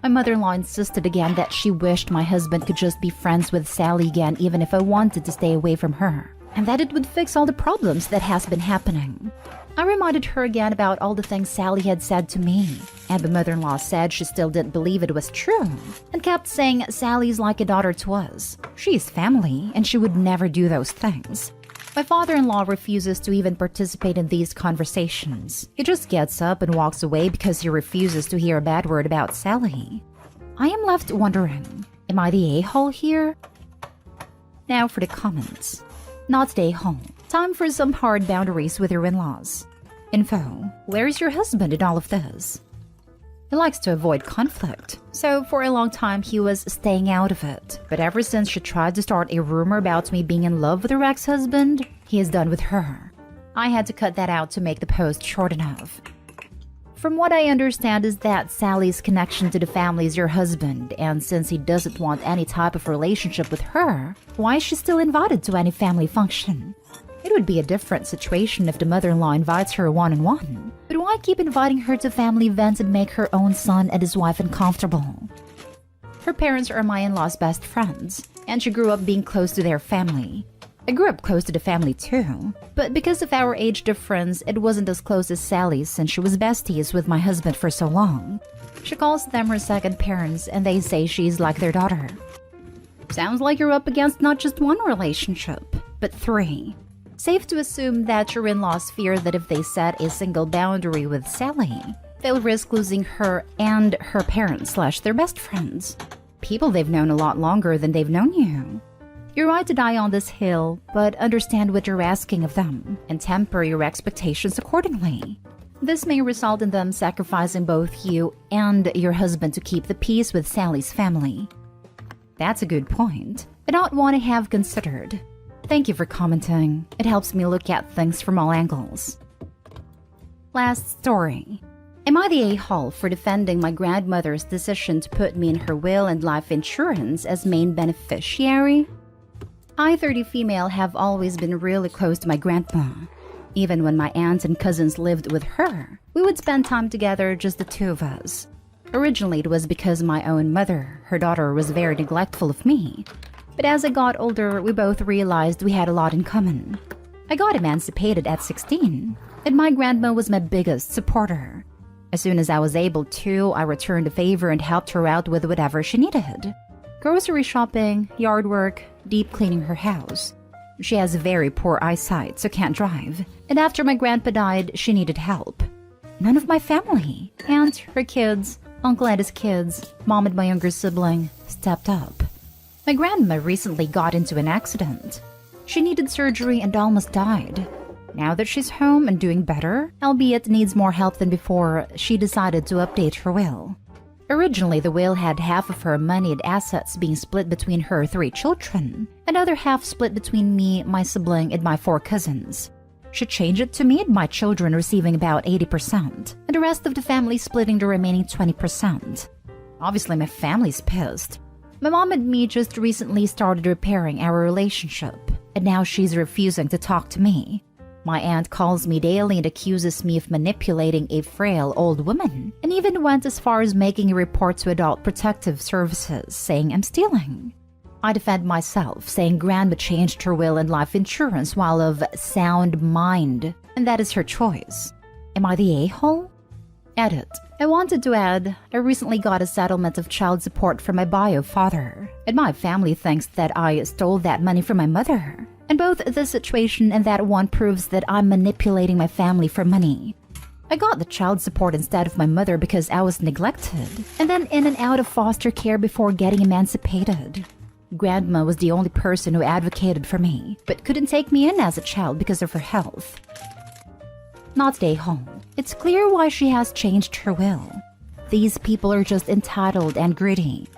My mother-in-law insisted again that she wished my husband could just be friends with Sally again even if I wanted to stay away from her, and that it would fix all the problems that has been happening. I reminded her again about all the things Sally had said to me, and my mother-in-law said she still didn't believe it was true, and kept saying Sally's like a daughter to us. She's family, and she would never do those things. My father-in-law refuses to even participate in these conversations. He just gets up and walks away because he refuses to hear a bad word about Sally. I am left wondering, am I the a-hole here? Now for the comments. Not the a-hole. Time for some hard boundaries with your in-laws. Info. Where is your husband in all of this? He likes to avoid conflict, so for a long time he was staying out of it. But ever since she tried to start a rumor about me being in love with her ex-husband, he is done with her. I had to cut that out to make the post short enough. From what I understand is that Sally's connection to the family is your husband, and since he doesn't want any type of relationship with her, why is she still invited to any family function? It would be a different situation if the mother-in-law invites her one-on-one. But why keep inviting her to family events and make her own son and his wife uncomfortable? Her parents are my in-laws' best friends, and she grew up being close to their family. I grew up close to the family too, but because of our age difference, it wasn't as close as Sally's since she was besties with my husband for so long. She calls them her second parents, and they say she's like their daughter. Sounds like you're up against not just one relationship, but 3. Safe to assume that your in-laws fear that if they set a single boundary with Sally, they'll risk losing her and her parents / their best friends. People they've known a lot longer than they've known you. You're right to die on this hill, but understand what you're asking of them and temper your expectations accordingly. This may result in them sacrificing both you and your husband to keep the peace with Sally's family. That's a good point. I don't want to have considered. Thank you for commenting. It helps me look at things from all angles. Last story. Am I the a-hole for defending my grandmother's decision to put me in her will and life insurance as main beneficiary? I, 30 female, have always been really close to my grandma. Even when my aunts and cousins lived with her, we would spend time together, just the two of us. Originally, it was because my own mother, her daughter, was very neglectful of me. But as I got older, we both realized we had a lot in common. I got emancipated at 16, and my grandma was my biggest supporter. As soon as I was able to, I returned the favor and helped her out with whatever she needed. Grocery shopping, yard work, deep cleaning her house. She has very poor eyesight, so can't drive. And after my grandpa died, she needed help. None of my family, aunt, her kids, uncle and his kids, mom and my younger sibling, stepped up. My grandma recently got into an accident. She needed surgery and almost died. Now that she's home and doing better, albeit needs more help than before, she decided to update her will. Originally, the will had half of her money and assets being split between her 3 children, another half split between me, my sibling, and my 4 cousins. She changed it to me and my children receiving about 80%, and the rest of the family splitting the remaining 20%. Obviously, my family's pissed. My mom and me just recently started repairing our relationship, and now she's refusing to talk to me. My aunt calls me daily and accuses me of manipulating a frail old woman, and even went as far as making a report to Adult Protective Services, saying I'm stealing. I defend myself, saying Grandma changed her will and life insurance while of sound mind, and that is her choice. Am I the a-hole? Edit. I wanted to add, I recently got a settlement of child support from my bio father, and my family thinks that I stole that money from my mother. And both this situation and that one proves that I'm manipulating my family for money. I got the child support instead of my mother because I was neglected, and then in and out of foster care before getting emancipated. Grandma was the only person who advocated for me, but couldn't take me in as a child because of her health. Not stay home. It's clear why she has changed her will. These people are just entitled and greedy.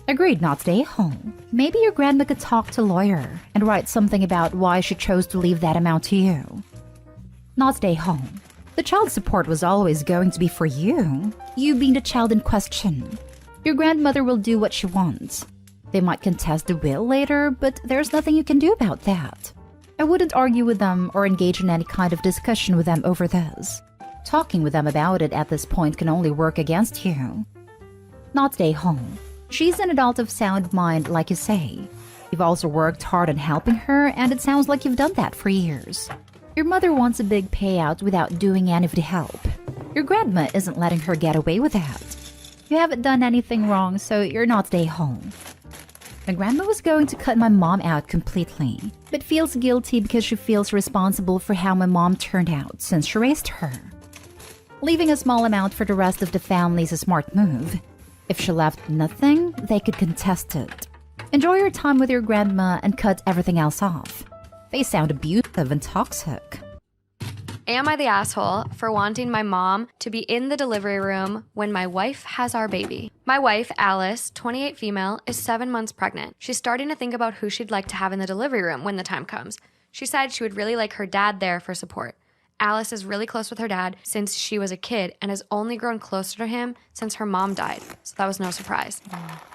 Agreed, not stay home. Maybe your grandma could talk to a lawyer and write something about why she chose to leave that amount to you. Not stay home. The child support was always going to be for you being the child in question. Your grandmother will do what she wants. They might contest the will later, but there's nothing you can do about that. I wouldn't argue with them or engage in any kind of discussion with them over this. Talking with them about it at this point can only work against you. Not stay home. She's an adult of sound mind, like you say. You've also worked hard on helping her, and it sounds like you've done that for years. Your mother wants a big payout without doing any of the help. Your grandma isn't letting her get away with that. You haven't done anything wrong, so you're not stay home. My grandma was going to cut my mom out completely, but feels guilty because she feels responsible for how my mom turned out since she raised her. Leaving a small amount for the rest of the family is a smart move. If she left nothing, they could contest it. Enjoy your time with your grandma and cut everything else off. They sound abusive and toxic. Am I the asshole for wanting my mom to be in the delivery room when my wife has our baby? My wife, Alice, 28 female, is 7 months pregnant. She's starting to think about who she'd like to have in the delivery room when the time comes. She said she would really like her dad there for support. Alice is really close with her dad since she was a kid and has only grown closer to him since her mom died, so that was no surprise.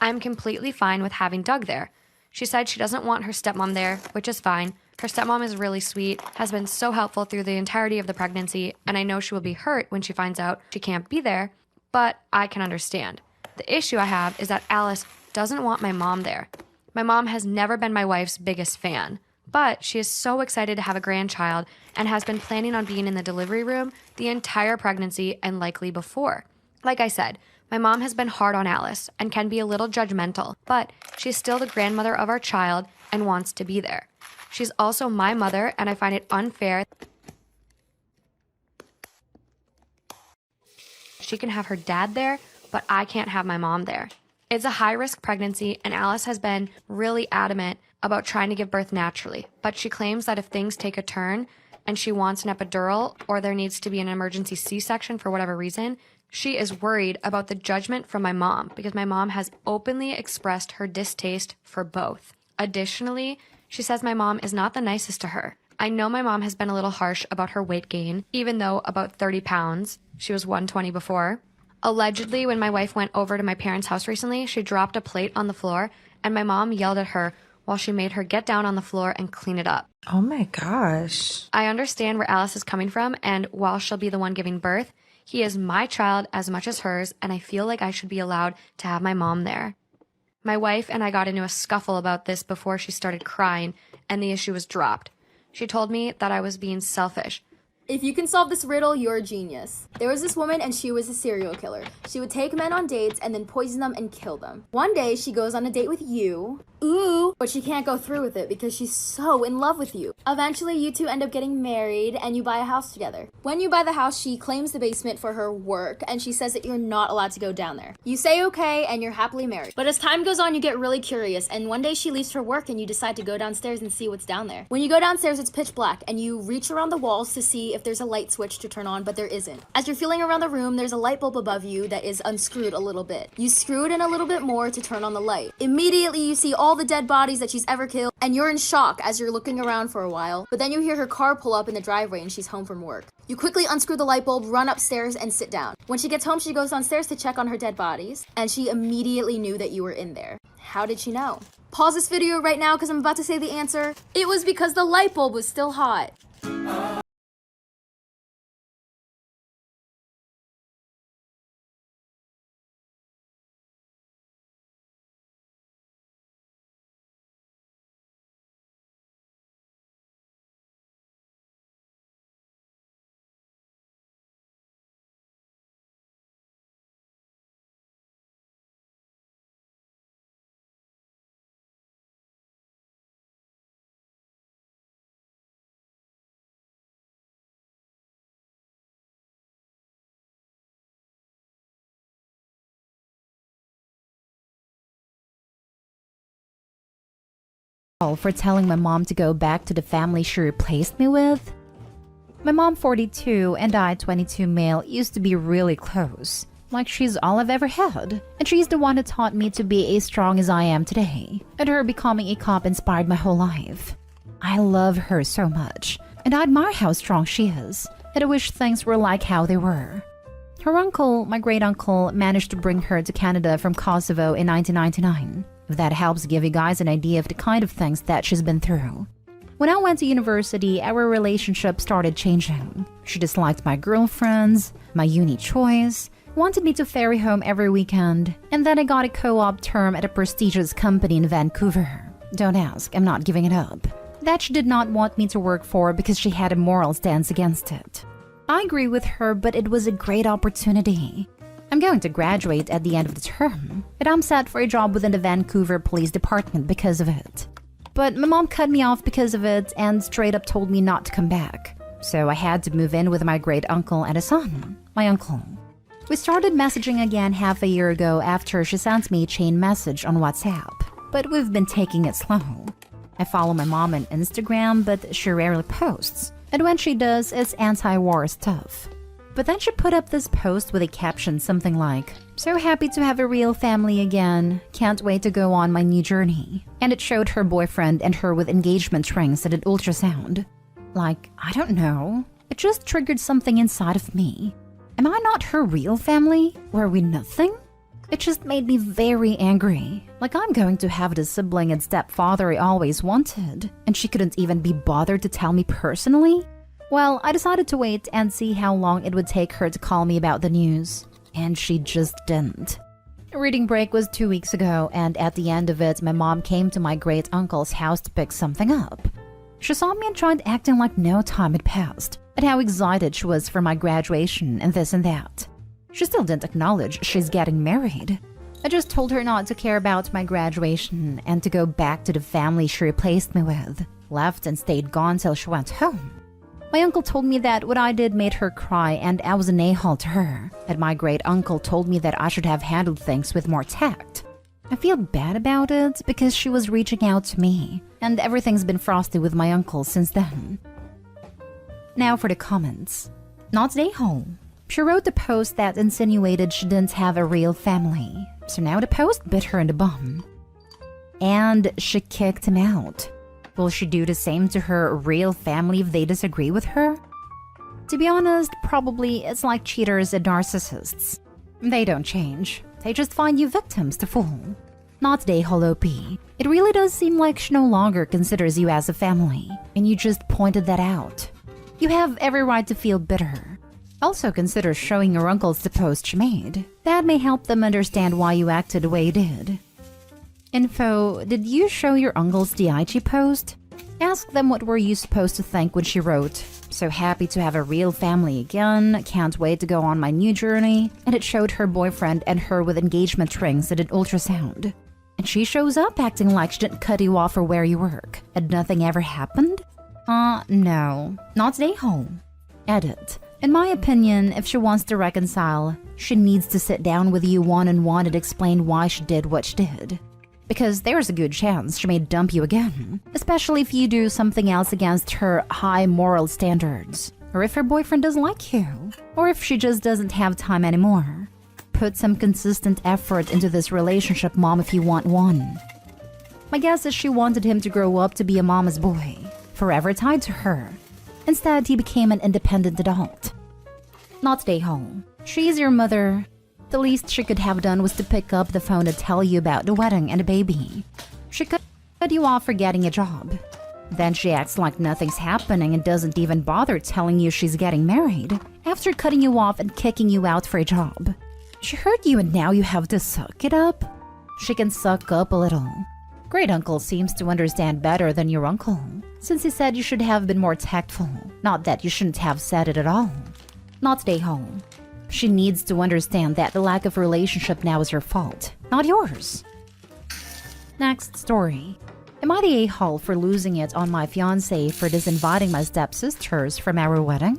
I'm completely fine with having Doug there. She said she doesn't want her stepmom there, which is fine. Her stepmom is really sweet, has been so helpful through the entirety of the pregnancy, and I know she will be hurt when she finds out she can't be there, but I can understand. The issue I have is that Alice doesn't want my mom there. My mom has never been my wife's biggest fan, but she is so excited to have a grandchild and has been planning on being in the delivery room the entire pregnancy and likely before. Like I said, my mom has been hard on Alice and can be a little judgmental, but she's still the grandmother of our child and wants to be there. She's also my mother, and I find it unfair she can have her dad there, but I can't have my mom there. It's a high-risk pregnancy, and Alice has been really adamant about trying to give birth naturally, but she claims that if things take a turn and she wants an epidural or there needs to be an emergency C-section for whatever reason, she is worried about the judgment from my mom because my mom has openly expressed her distaste for both. Additionally, she says my mom is not the nicest to her. I know my mom has been a little harsh about her weight gain, even though about 30 pounds. She was 120 before. Allegedly, when my wife went over to my parents' house recently, she dropped a plate on the floor and my mom yelled at her while she made her get down on the floor and clean it up. Oh my gosh. I understand where Alice is coming from, and while she'll be the one giving birth, he is my child as much as hers, and I feel like I should be allowed to have my mom there. My wife and I got into a scuffle about this before she started crying, and the issue was dropped. She told me that I was being selfish. If you can solve this riddle, you're a genius. There was this woman and she was a serial killer. She would take men on dates and then poison them and kill them. One day she goes on a date with you. Ooh, but she can't go through with it because she's so in love with you. Eventually you two end up getting married and you buy a house together. When you buy the house, she claims the basement for her work and she says that you're not allowed to go down there. You say okay and you're happily married. But as time goes on, you get really curious and one day she leaves for work and you decide to go downstairs and see what's down there. When you go downstairs, it's pitch black and you reach around the walls to see if there's a light switch to turn on, but there isn't. As you're feeling around the room, there's a light bulb above you that is unscrewed a little bit. You screw it in a little bit more to turn on the light. Immediately you see all the dead bodies that she's ever killed, and you're in shock as you're looking around for a while, but then you hear her car pull up in the driveway and she's home from work. You quickly unscrew the light bulb, run upstairs, and sit down. When she gets home, she goes downstairs to check on her dead bodies, and she immediately knew that you were in there. How did she know? Pause this video right now because I'm about to say the answer. It was because the light bulb was still hot. a-hole for telling my mom to go back to the family she replaced me with? My mom, 42, and I, 22 male, used to be really close. Like she's all I've ever had. And she's the one who taught me to be as strong as I am today. And her becoming a cop inspired my whole life. I love her so much. And I admire how strong she is. And I wish things were like how they were. Her uncle, my great-uncle, managed to bring her to Canada from Kosovo in 1999. If that helps give you guys an idea of the kind of things that she's been through. When I went to university, our relationship started changing. She disliked my girlfriends, my uni choice, wanted me to ferry home every weekend, and then I got a co-op term at a prestigious company in Vancouver. Don't ask, I'm not giving it up. That she did not want me to work for because she had a moral stance against it. I agree with her, but it was a great opportunity. I'm going to graduate at the end of the term, but I'm set for a job within the Vancouver Police Department because of it. But my mom cut me off because of it and straight up told me not to come back. So I had to move in with my great-uncle and a son, my uncle. We started messaging again half a year ago after she sent me a chain message on WhatsApp, but we've been taking it slow. I follow my mom on Instagram, but she rarely posts, and when she does, it's anti-war stuff. But then she put up this post with a caption something like, "So happy to have a real family again, can't wait to go on my new journey." And it showed her boyfriend and her with engagement rings and an ultrasound. Like, I don't know, it just triggered something inside of me. Am I not her real family? Were we nothing? It just made me very angry. Like I'm going to have the sibling and stepfather I always wanted, and she couldn't even be bothered to tell me personally? Well, I decided to wait and see how long it would take her to call me about the news. And she just didn't. Reading break was 2 weeks ago, and at the end of it, my mom came to my great-uncle's house to pick something up. She saw me and tried acting like no time had passed, and how excited she was for my graduation and this and that. She still didn't acknowledge she's getting married. I just told her not to care about my graduation and to go back to the family she replaced me with. Left and stayed gone till she went home. My uncle told me that what I did made her cry and I was an a-hole to her. And my great-uncle told me that I should have handled things with more tact. I feel bad about it because she was reaching out to me, and everything's been frosty with my uncle since then. Now for the comments. Not an a-hole. She wrote the post that insinuated she didn't have a real family, so now the post bit her in the bum. And she kicked him out. Will she do the same to her real family if they disagree with her? To be honest, probably it's like cheaters and narcissists. They don't change. They just find you victims to fool. Not a a-hole OP. It really does seem like she no longer considers you as a family, and you just pointed that out. You have every right to feel bitter. Also consider showing your uncles the post she made. That may help them understand why you acted the way you did. Info, did you show your uncles the IG post? Ask them what were you supposed to think when she wrote, "So happy to have a real family again, can't wait to go on my new journey," and it showed her boyfriend and her with engagement rings and an ultrasound. And she shows up acting like she didn't cut you off or where you work, and nothing ever happened? No, not an a-hole. Edit. In my opinion, if she wants to reconcile, she needs to sit down with you one-on-one and explain why she did what she did. Because there's a good chance she may dump you again, especially if you do something else against her high moral standards, or if her boyfriend doesn't like you, or if she just doesn't have time anymore. Put some consistent effort into this relationship, mom, if you want one. My guess is she wanted him to grow up to be a mama's boy, forever tied to her. Instead, he became an independent adult. Not a a-hole. She's your mother. The least she could have done was to pick up the phone and tell you about the wedding and the baby. She could cut you off for getting a job. Then she acts like nothing's happening and doesn't even bother telling you she's getting married, after cutting you off and kicking you out for a job. She hurt you and now you have to suck it up? She can suck up a little. Great-uncle seems to understand better than your uncle, since he said you should have been more tactful, not that you shouldn't have said it at all. Not a a-hole. She needs to understand that the lack of relationship now is her fault, not yours. Next story. Am I the a-hole for losing it on my fiancé for disinviting my stepsisters from our wedding?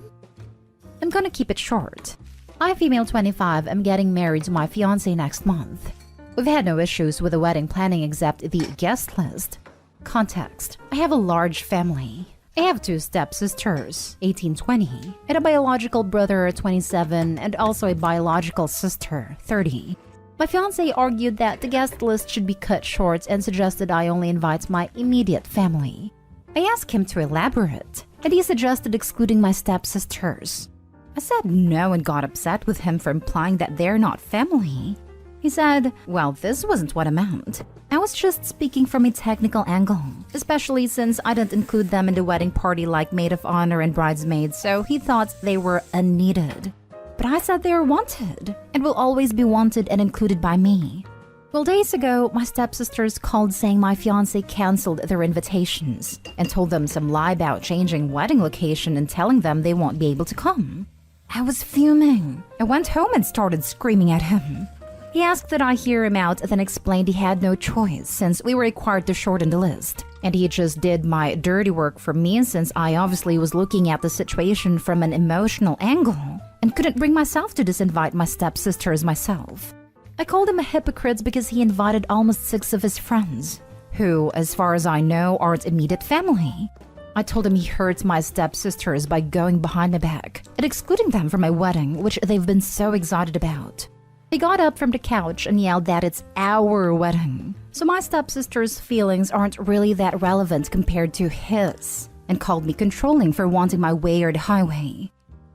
I'm gonna keep it short. I, female 25, am getting married to my fiancé next month. We've had no issues with the wedding planning except the guest list. Context: I have a large family. I have two stepsisters, 18-20, and a biological brother, 27, and also a biological sister, 30. My fiancé argued that the guest list should be cut short and suggested I only invite my immediate family. I asked him to elaborate, and he suggested excluding my stepsisters. I said no and got upset with him for implying that they're not family. He said, well, this wasn't what I meant. I was just speaking from a technical angle, especially since I didn't include them in the wedding party like maid of honor and bridesmaids, so he thought they were unneeded. But I said they are wanted, and will always be wanted and included by me. Well, days ago, my stepsisters called saying my fiancé canceled their invitations and told them some lie about changing wedding location and telling them they won't be able to come. I was fuming. I went home and started screaming at him. He asked that I hear him out, then explained he had no choice since we were required to shorten the list. And he just did my dirty work for me since I obviously was looking at the situation from an emotional angle and couldn't bring myself to disinvite my stepsisters myself. I called him a hypocrite because he invited almost 6 of his friends, who, as far as I know, aren't immediate family. I told him he hurt my stepsisters by going behind my back and excluding them from my wedding, which they've been so excited about. He got up from the couch and yelled that it's our wedding, so my stepsister's feelings aren't really that relevant compared to his, and called me controlling for wanting my way or the highway.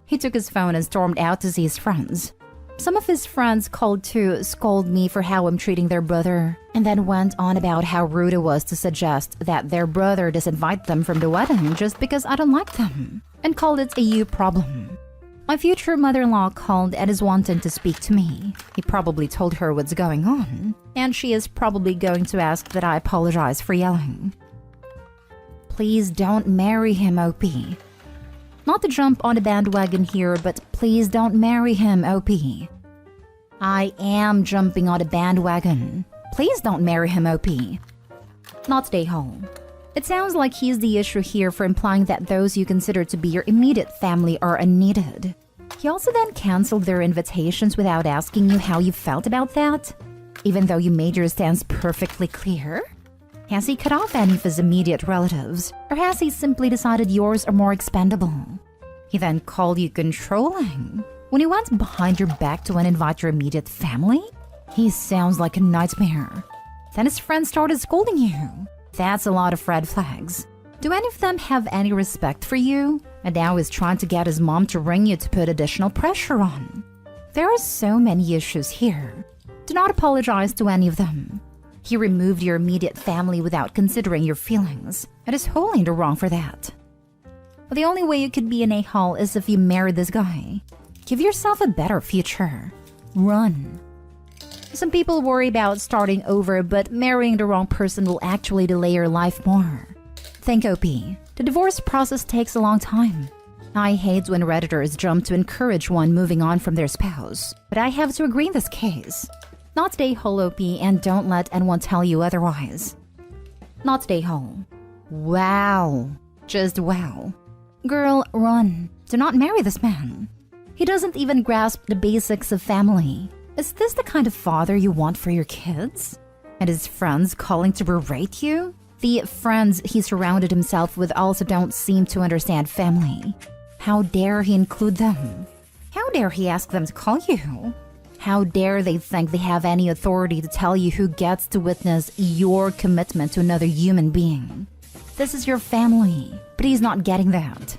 He took his phone and stormed out to see his friends. Some of his friends called to scold me for how I'm treating their brother, and then went on about how rude it was to suggest that their brother disinvite them from the wedding just because I don't like them, and called it a you problem. My future mother-in-law called and is wanting to speak to me. He probably told her what's going on, and she is probably going to ask that I apologize for yelling. Please don't marry him, OP. Not to jump on the bandwagon here, but please don't marry him, OP. I am jumping on the bandwagon. Please don't marry him, OP. Not stay home. It sounds like he's the issue here for implying that those you consider to be your immediate family are unneeded. He also then canceled their invitations without asking you how you felt about that, even though you made your stance perfectly clear. Has he cut off any of his immediate relatives, or has he simply decided yours are more expendable? He then called you controlling when he went behind your back to uninvite your immediate family? He sounds like a nightmare. Then his friends started scolding you. That's a lot of red flags. Do any of them have any respect for you? And now is trying to get his mom to ring you to put additional pressure on. There are so many issues here. Do not apologize to any of them. He removed your immediate family without considering your feelings. It is wholly in the wrong for that. But the only way you could be an a-hole is if you marry this guy. Give yourself a better future. Run. Some people worry about starting over, but marrying the wrong person will actually delay your life more. Think, OP. The divorce process takes a long time. I hate when Redditors jump to encourage one moving on from their spouse, but I have to agree in this case. Not stay whole, OP, and don't let anyone tell you otherwise. Not stay whole. Wow. Just wow. Girl, run. Do not marry this man. He doesn't even grasp the basics of family. Is this the kind of father you want for your kids? And his friends calling to berate you? The friends he surrounded himself with also don't seem to understand family. How dare he include them? How dare he ask them to call you? How dare they think they have any authority to tell you who gets to witness your commitment to another human being? This is your family, but he's not getting that.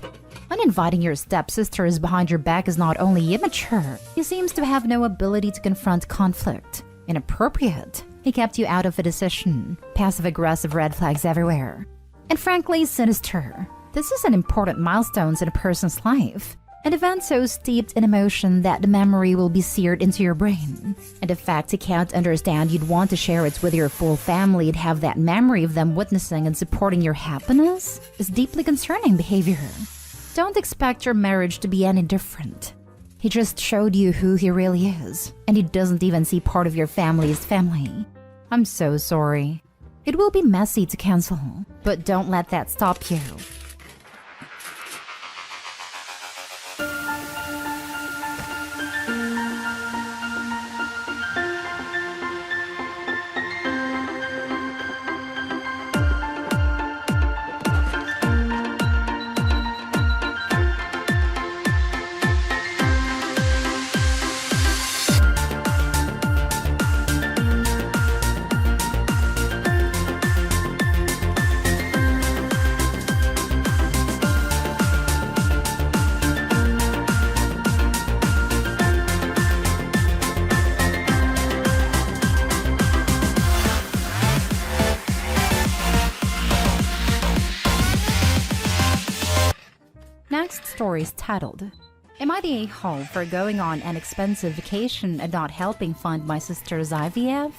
Uninviting your stepsisters behind your back is not only immature, he seems to have no ability to confront conflict. Inappropriate. He kept you out of a decision. Passive-aggressive red flags everywhere. And frankly, sinister. This is an important milestone in a person's life. An event so steeped in emotion that the memory will be seared into your brain. And the fact he can't understand you'd want to share it with your full family and have that memory of them witnessing and supporting your happiness is deeply concerning behavior. Don't expect your marriage to be any different. He just showed you who he really is, and he doesn't even see part of your family as family. I'm so sorry. It will be messy to cancel, but don't let that stop you. stories titled, Am I the a-hole for going on an expensive vacation and not helping fund my sister's IVF?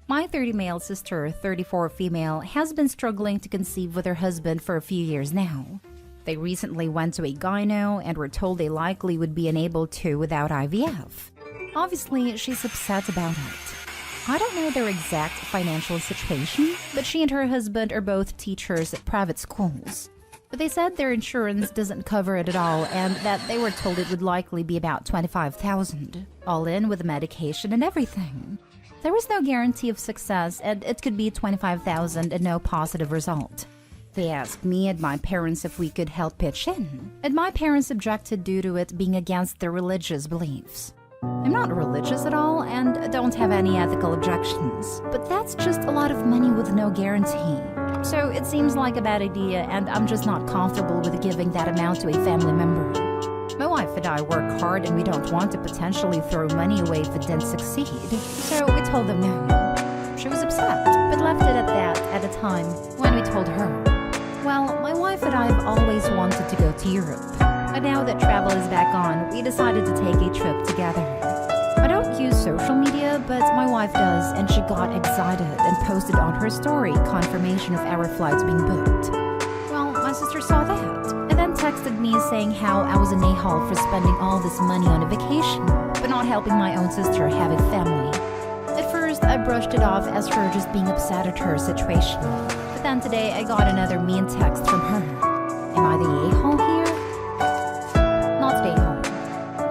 My 30 male sister, 34 female, has been struggling to conceive with her husband for a few years now. They recently went to a gyno and were told they likely would be unable to without IVF. Obviously, she's upset about it. I don't know their exact financial situation, but she and her husband are both teachers at private schools. But they said their insurance doesn't cover it at all and that they were told it would likely be about $25,000, all in with the medication and everything. There was no guarantee of success and it could be $25,000 and no positive result. They asked me and my parents if we could help pitch in, and my parents objected due to it being against their religious beliefs. I'm not religious at all and don't have any ethical objections, but that's just a lot of money with no guarantee. So it seems like a bad idea and I'm just not comfortable with giving that amount to a family member. My wife and I work hard and we don't want to potentially throw money away if it didn't succeed, so we told them no. She was upset, but left it at that at a time when we told her. Well, my wife and I have always wanted to go to Europe. But now that travel is back on, we decided to take a trip together. I don't use social media, but my wife does, and she got excited and posted on her story confirmation of our flights being booked. Well, my sister saw that, and then texted me saying how I was an a-hole for spending all this money on a vacation, but not helping my own sister have a family. At first, I brushed it off as her just being upset at her situation. But then today, I got another mean text from her. Am I the a-hole here?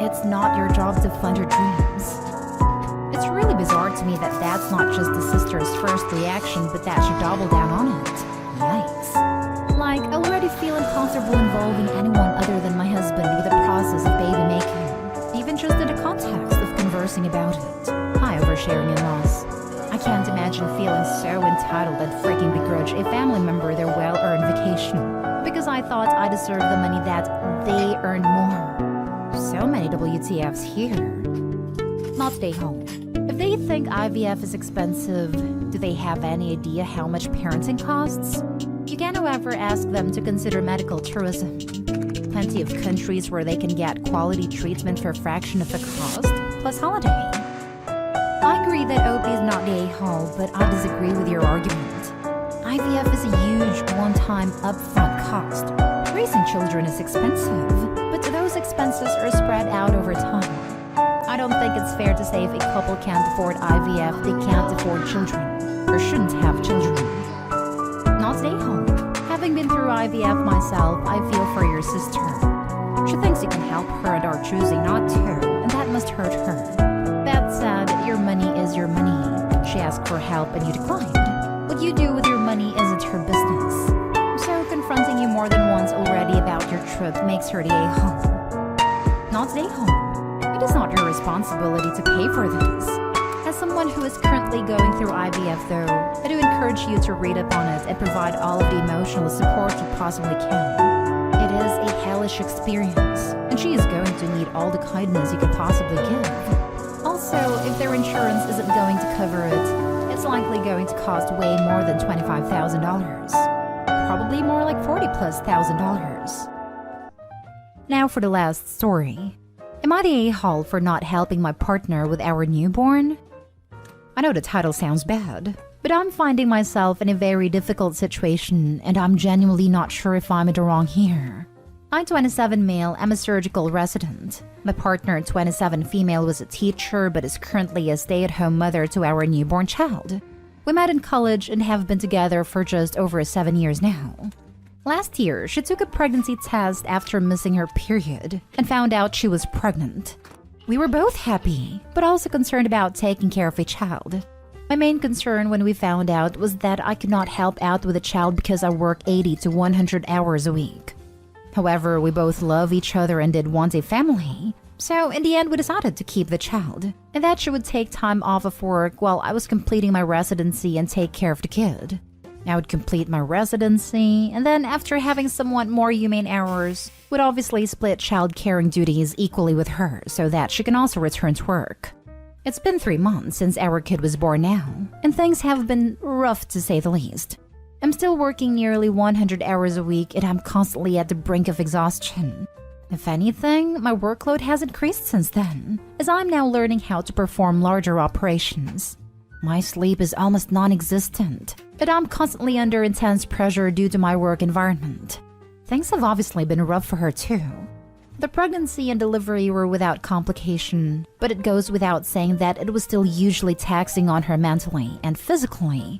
It's not your job to fund her dreams. It's really bizarre to me that that's not just the sister's first reaction, but that she doubled down on it. Yikes. Like, I already feel uncomfortable involving anyone other than my husband with the process of baby making, even just in the context of conversing about it. High oversharing in-laws. I can't imagine feeling so entitled and freaking begrudge a family member their well-earned vacation, because I thought I deserved the money that they earned more. So many WTFs here. Not stay home. If they think IVF is expensive, do they have any idea how much parenting costs? You can, however, ask them to consider medical tourism. Plenty of countries where they can get quality treatment for a fraction of the cost, plus holiday. I agree that OP is not the a-hole, but I disagree with your argument. IVF is a huge one-time upfront cost. Raising children is expensive, but those expenses are spread out over time. I don't think it's fair to say if a couple can't afford IVF, they can't afford children, or shouldn't have children. Not stay home. Having been through IVF myself, I feel for your sister. She thinks you can help her and are choosing not to, and that must hurt her. That said, your money is your money. She asked for help and you declined. What you do with your money isn't her business. So confronting you more than once already about your trip makes her the a-hole. Not the a-hole. It is not your responsibility to pay for this. As someone who is currently going through IVF though, I do encourage you to read up on it and provide all of the emotional support you possibly can. It is a hellish experience, and she is going to need all the kindness you can possibly give. Also, if their insurance isn't going to cover it, it's likely going to cost way more than $25,000. Probably more like $40,000+. Now for the last story. Am I the a-hole for not helping my partner with our newborn? I know the title sounds bad, but I'm finding myself in a very difficult situation and I'm genuinely not sure if I'm in the wrong here. I'm 27 male, I'm a surgical resident. My partner, 27 female, was a teacher but is currently a stay-at-home mother to our newborn child. We met in college and have been together for just over 7 years now. Last year, she took a pregnancy test after missing her period and found out she was pregnant. We were both happy, but also concerned about taking care of a child. My main concern when we found out was that I could not help out with a child because I work 80 to 100 hours a week. However, we both love each other and did want a family. So in the end, we decided to keep the child, and that she would take time off of work while I was completing my residency and take care of the kid. I would complete my residency, and then after having somewhat more humane hours, would obviously split child caring duties equally with her so that she can also return to work. It's been 3 months since our kid was born now, and things have been rough to say the least. I'm still working nearly 100 hours a week and I'm constantly at the brink of exhaustion. If anything, my workload has increased since then, as I'm now learning how to perform larger operations. My sleep is almost non-existent, and I'm constantly under intense pressure due to my work environment. Things have obviously been rough for her too. The pregnancy and delivery were without complication, but it goes without saying that it was still hugely taxing on her mentally and physically.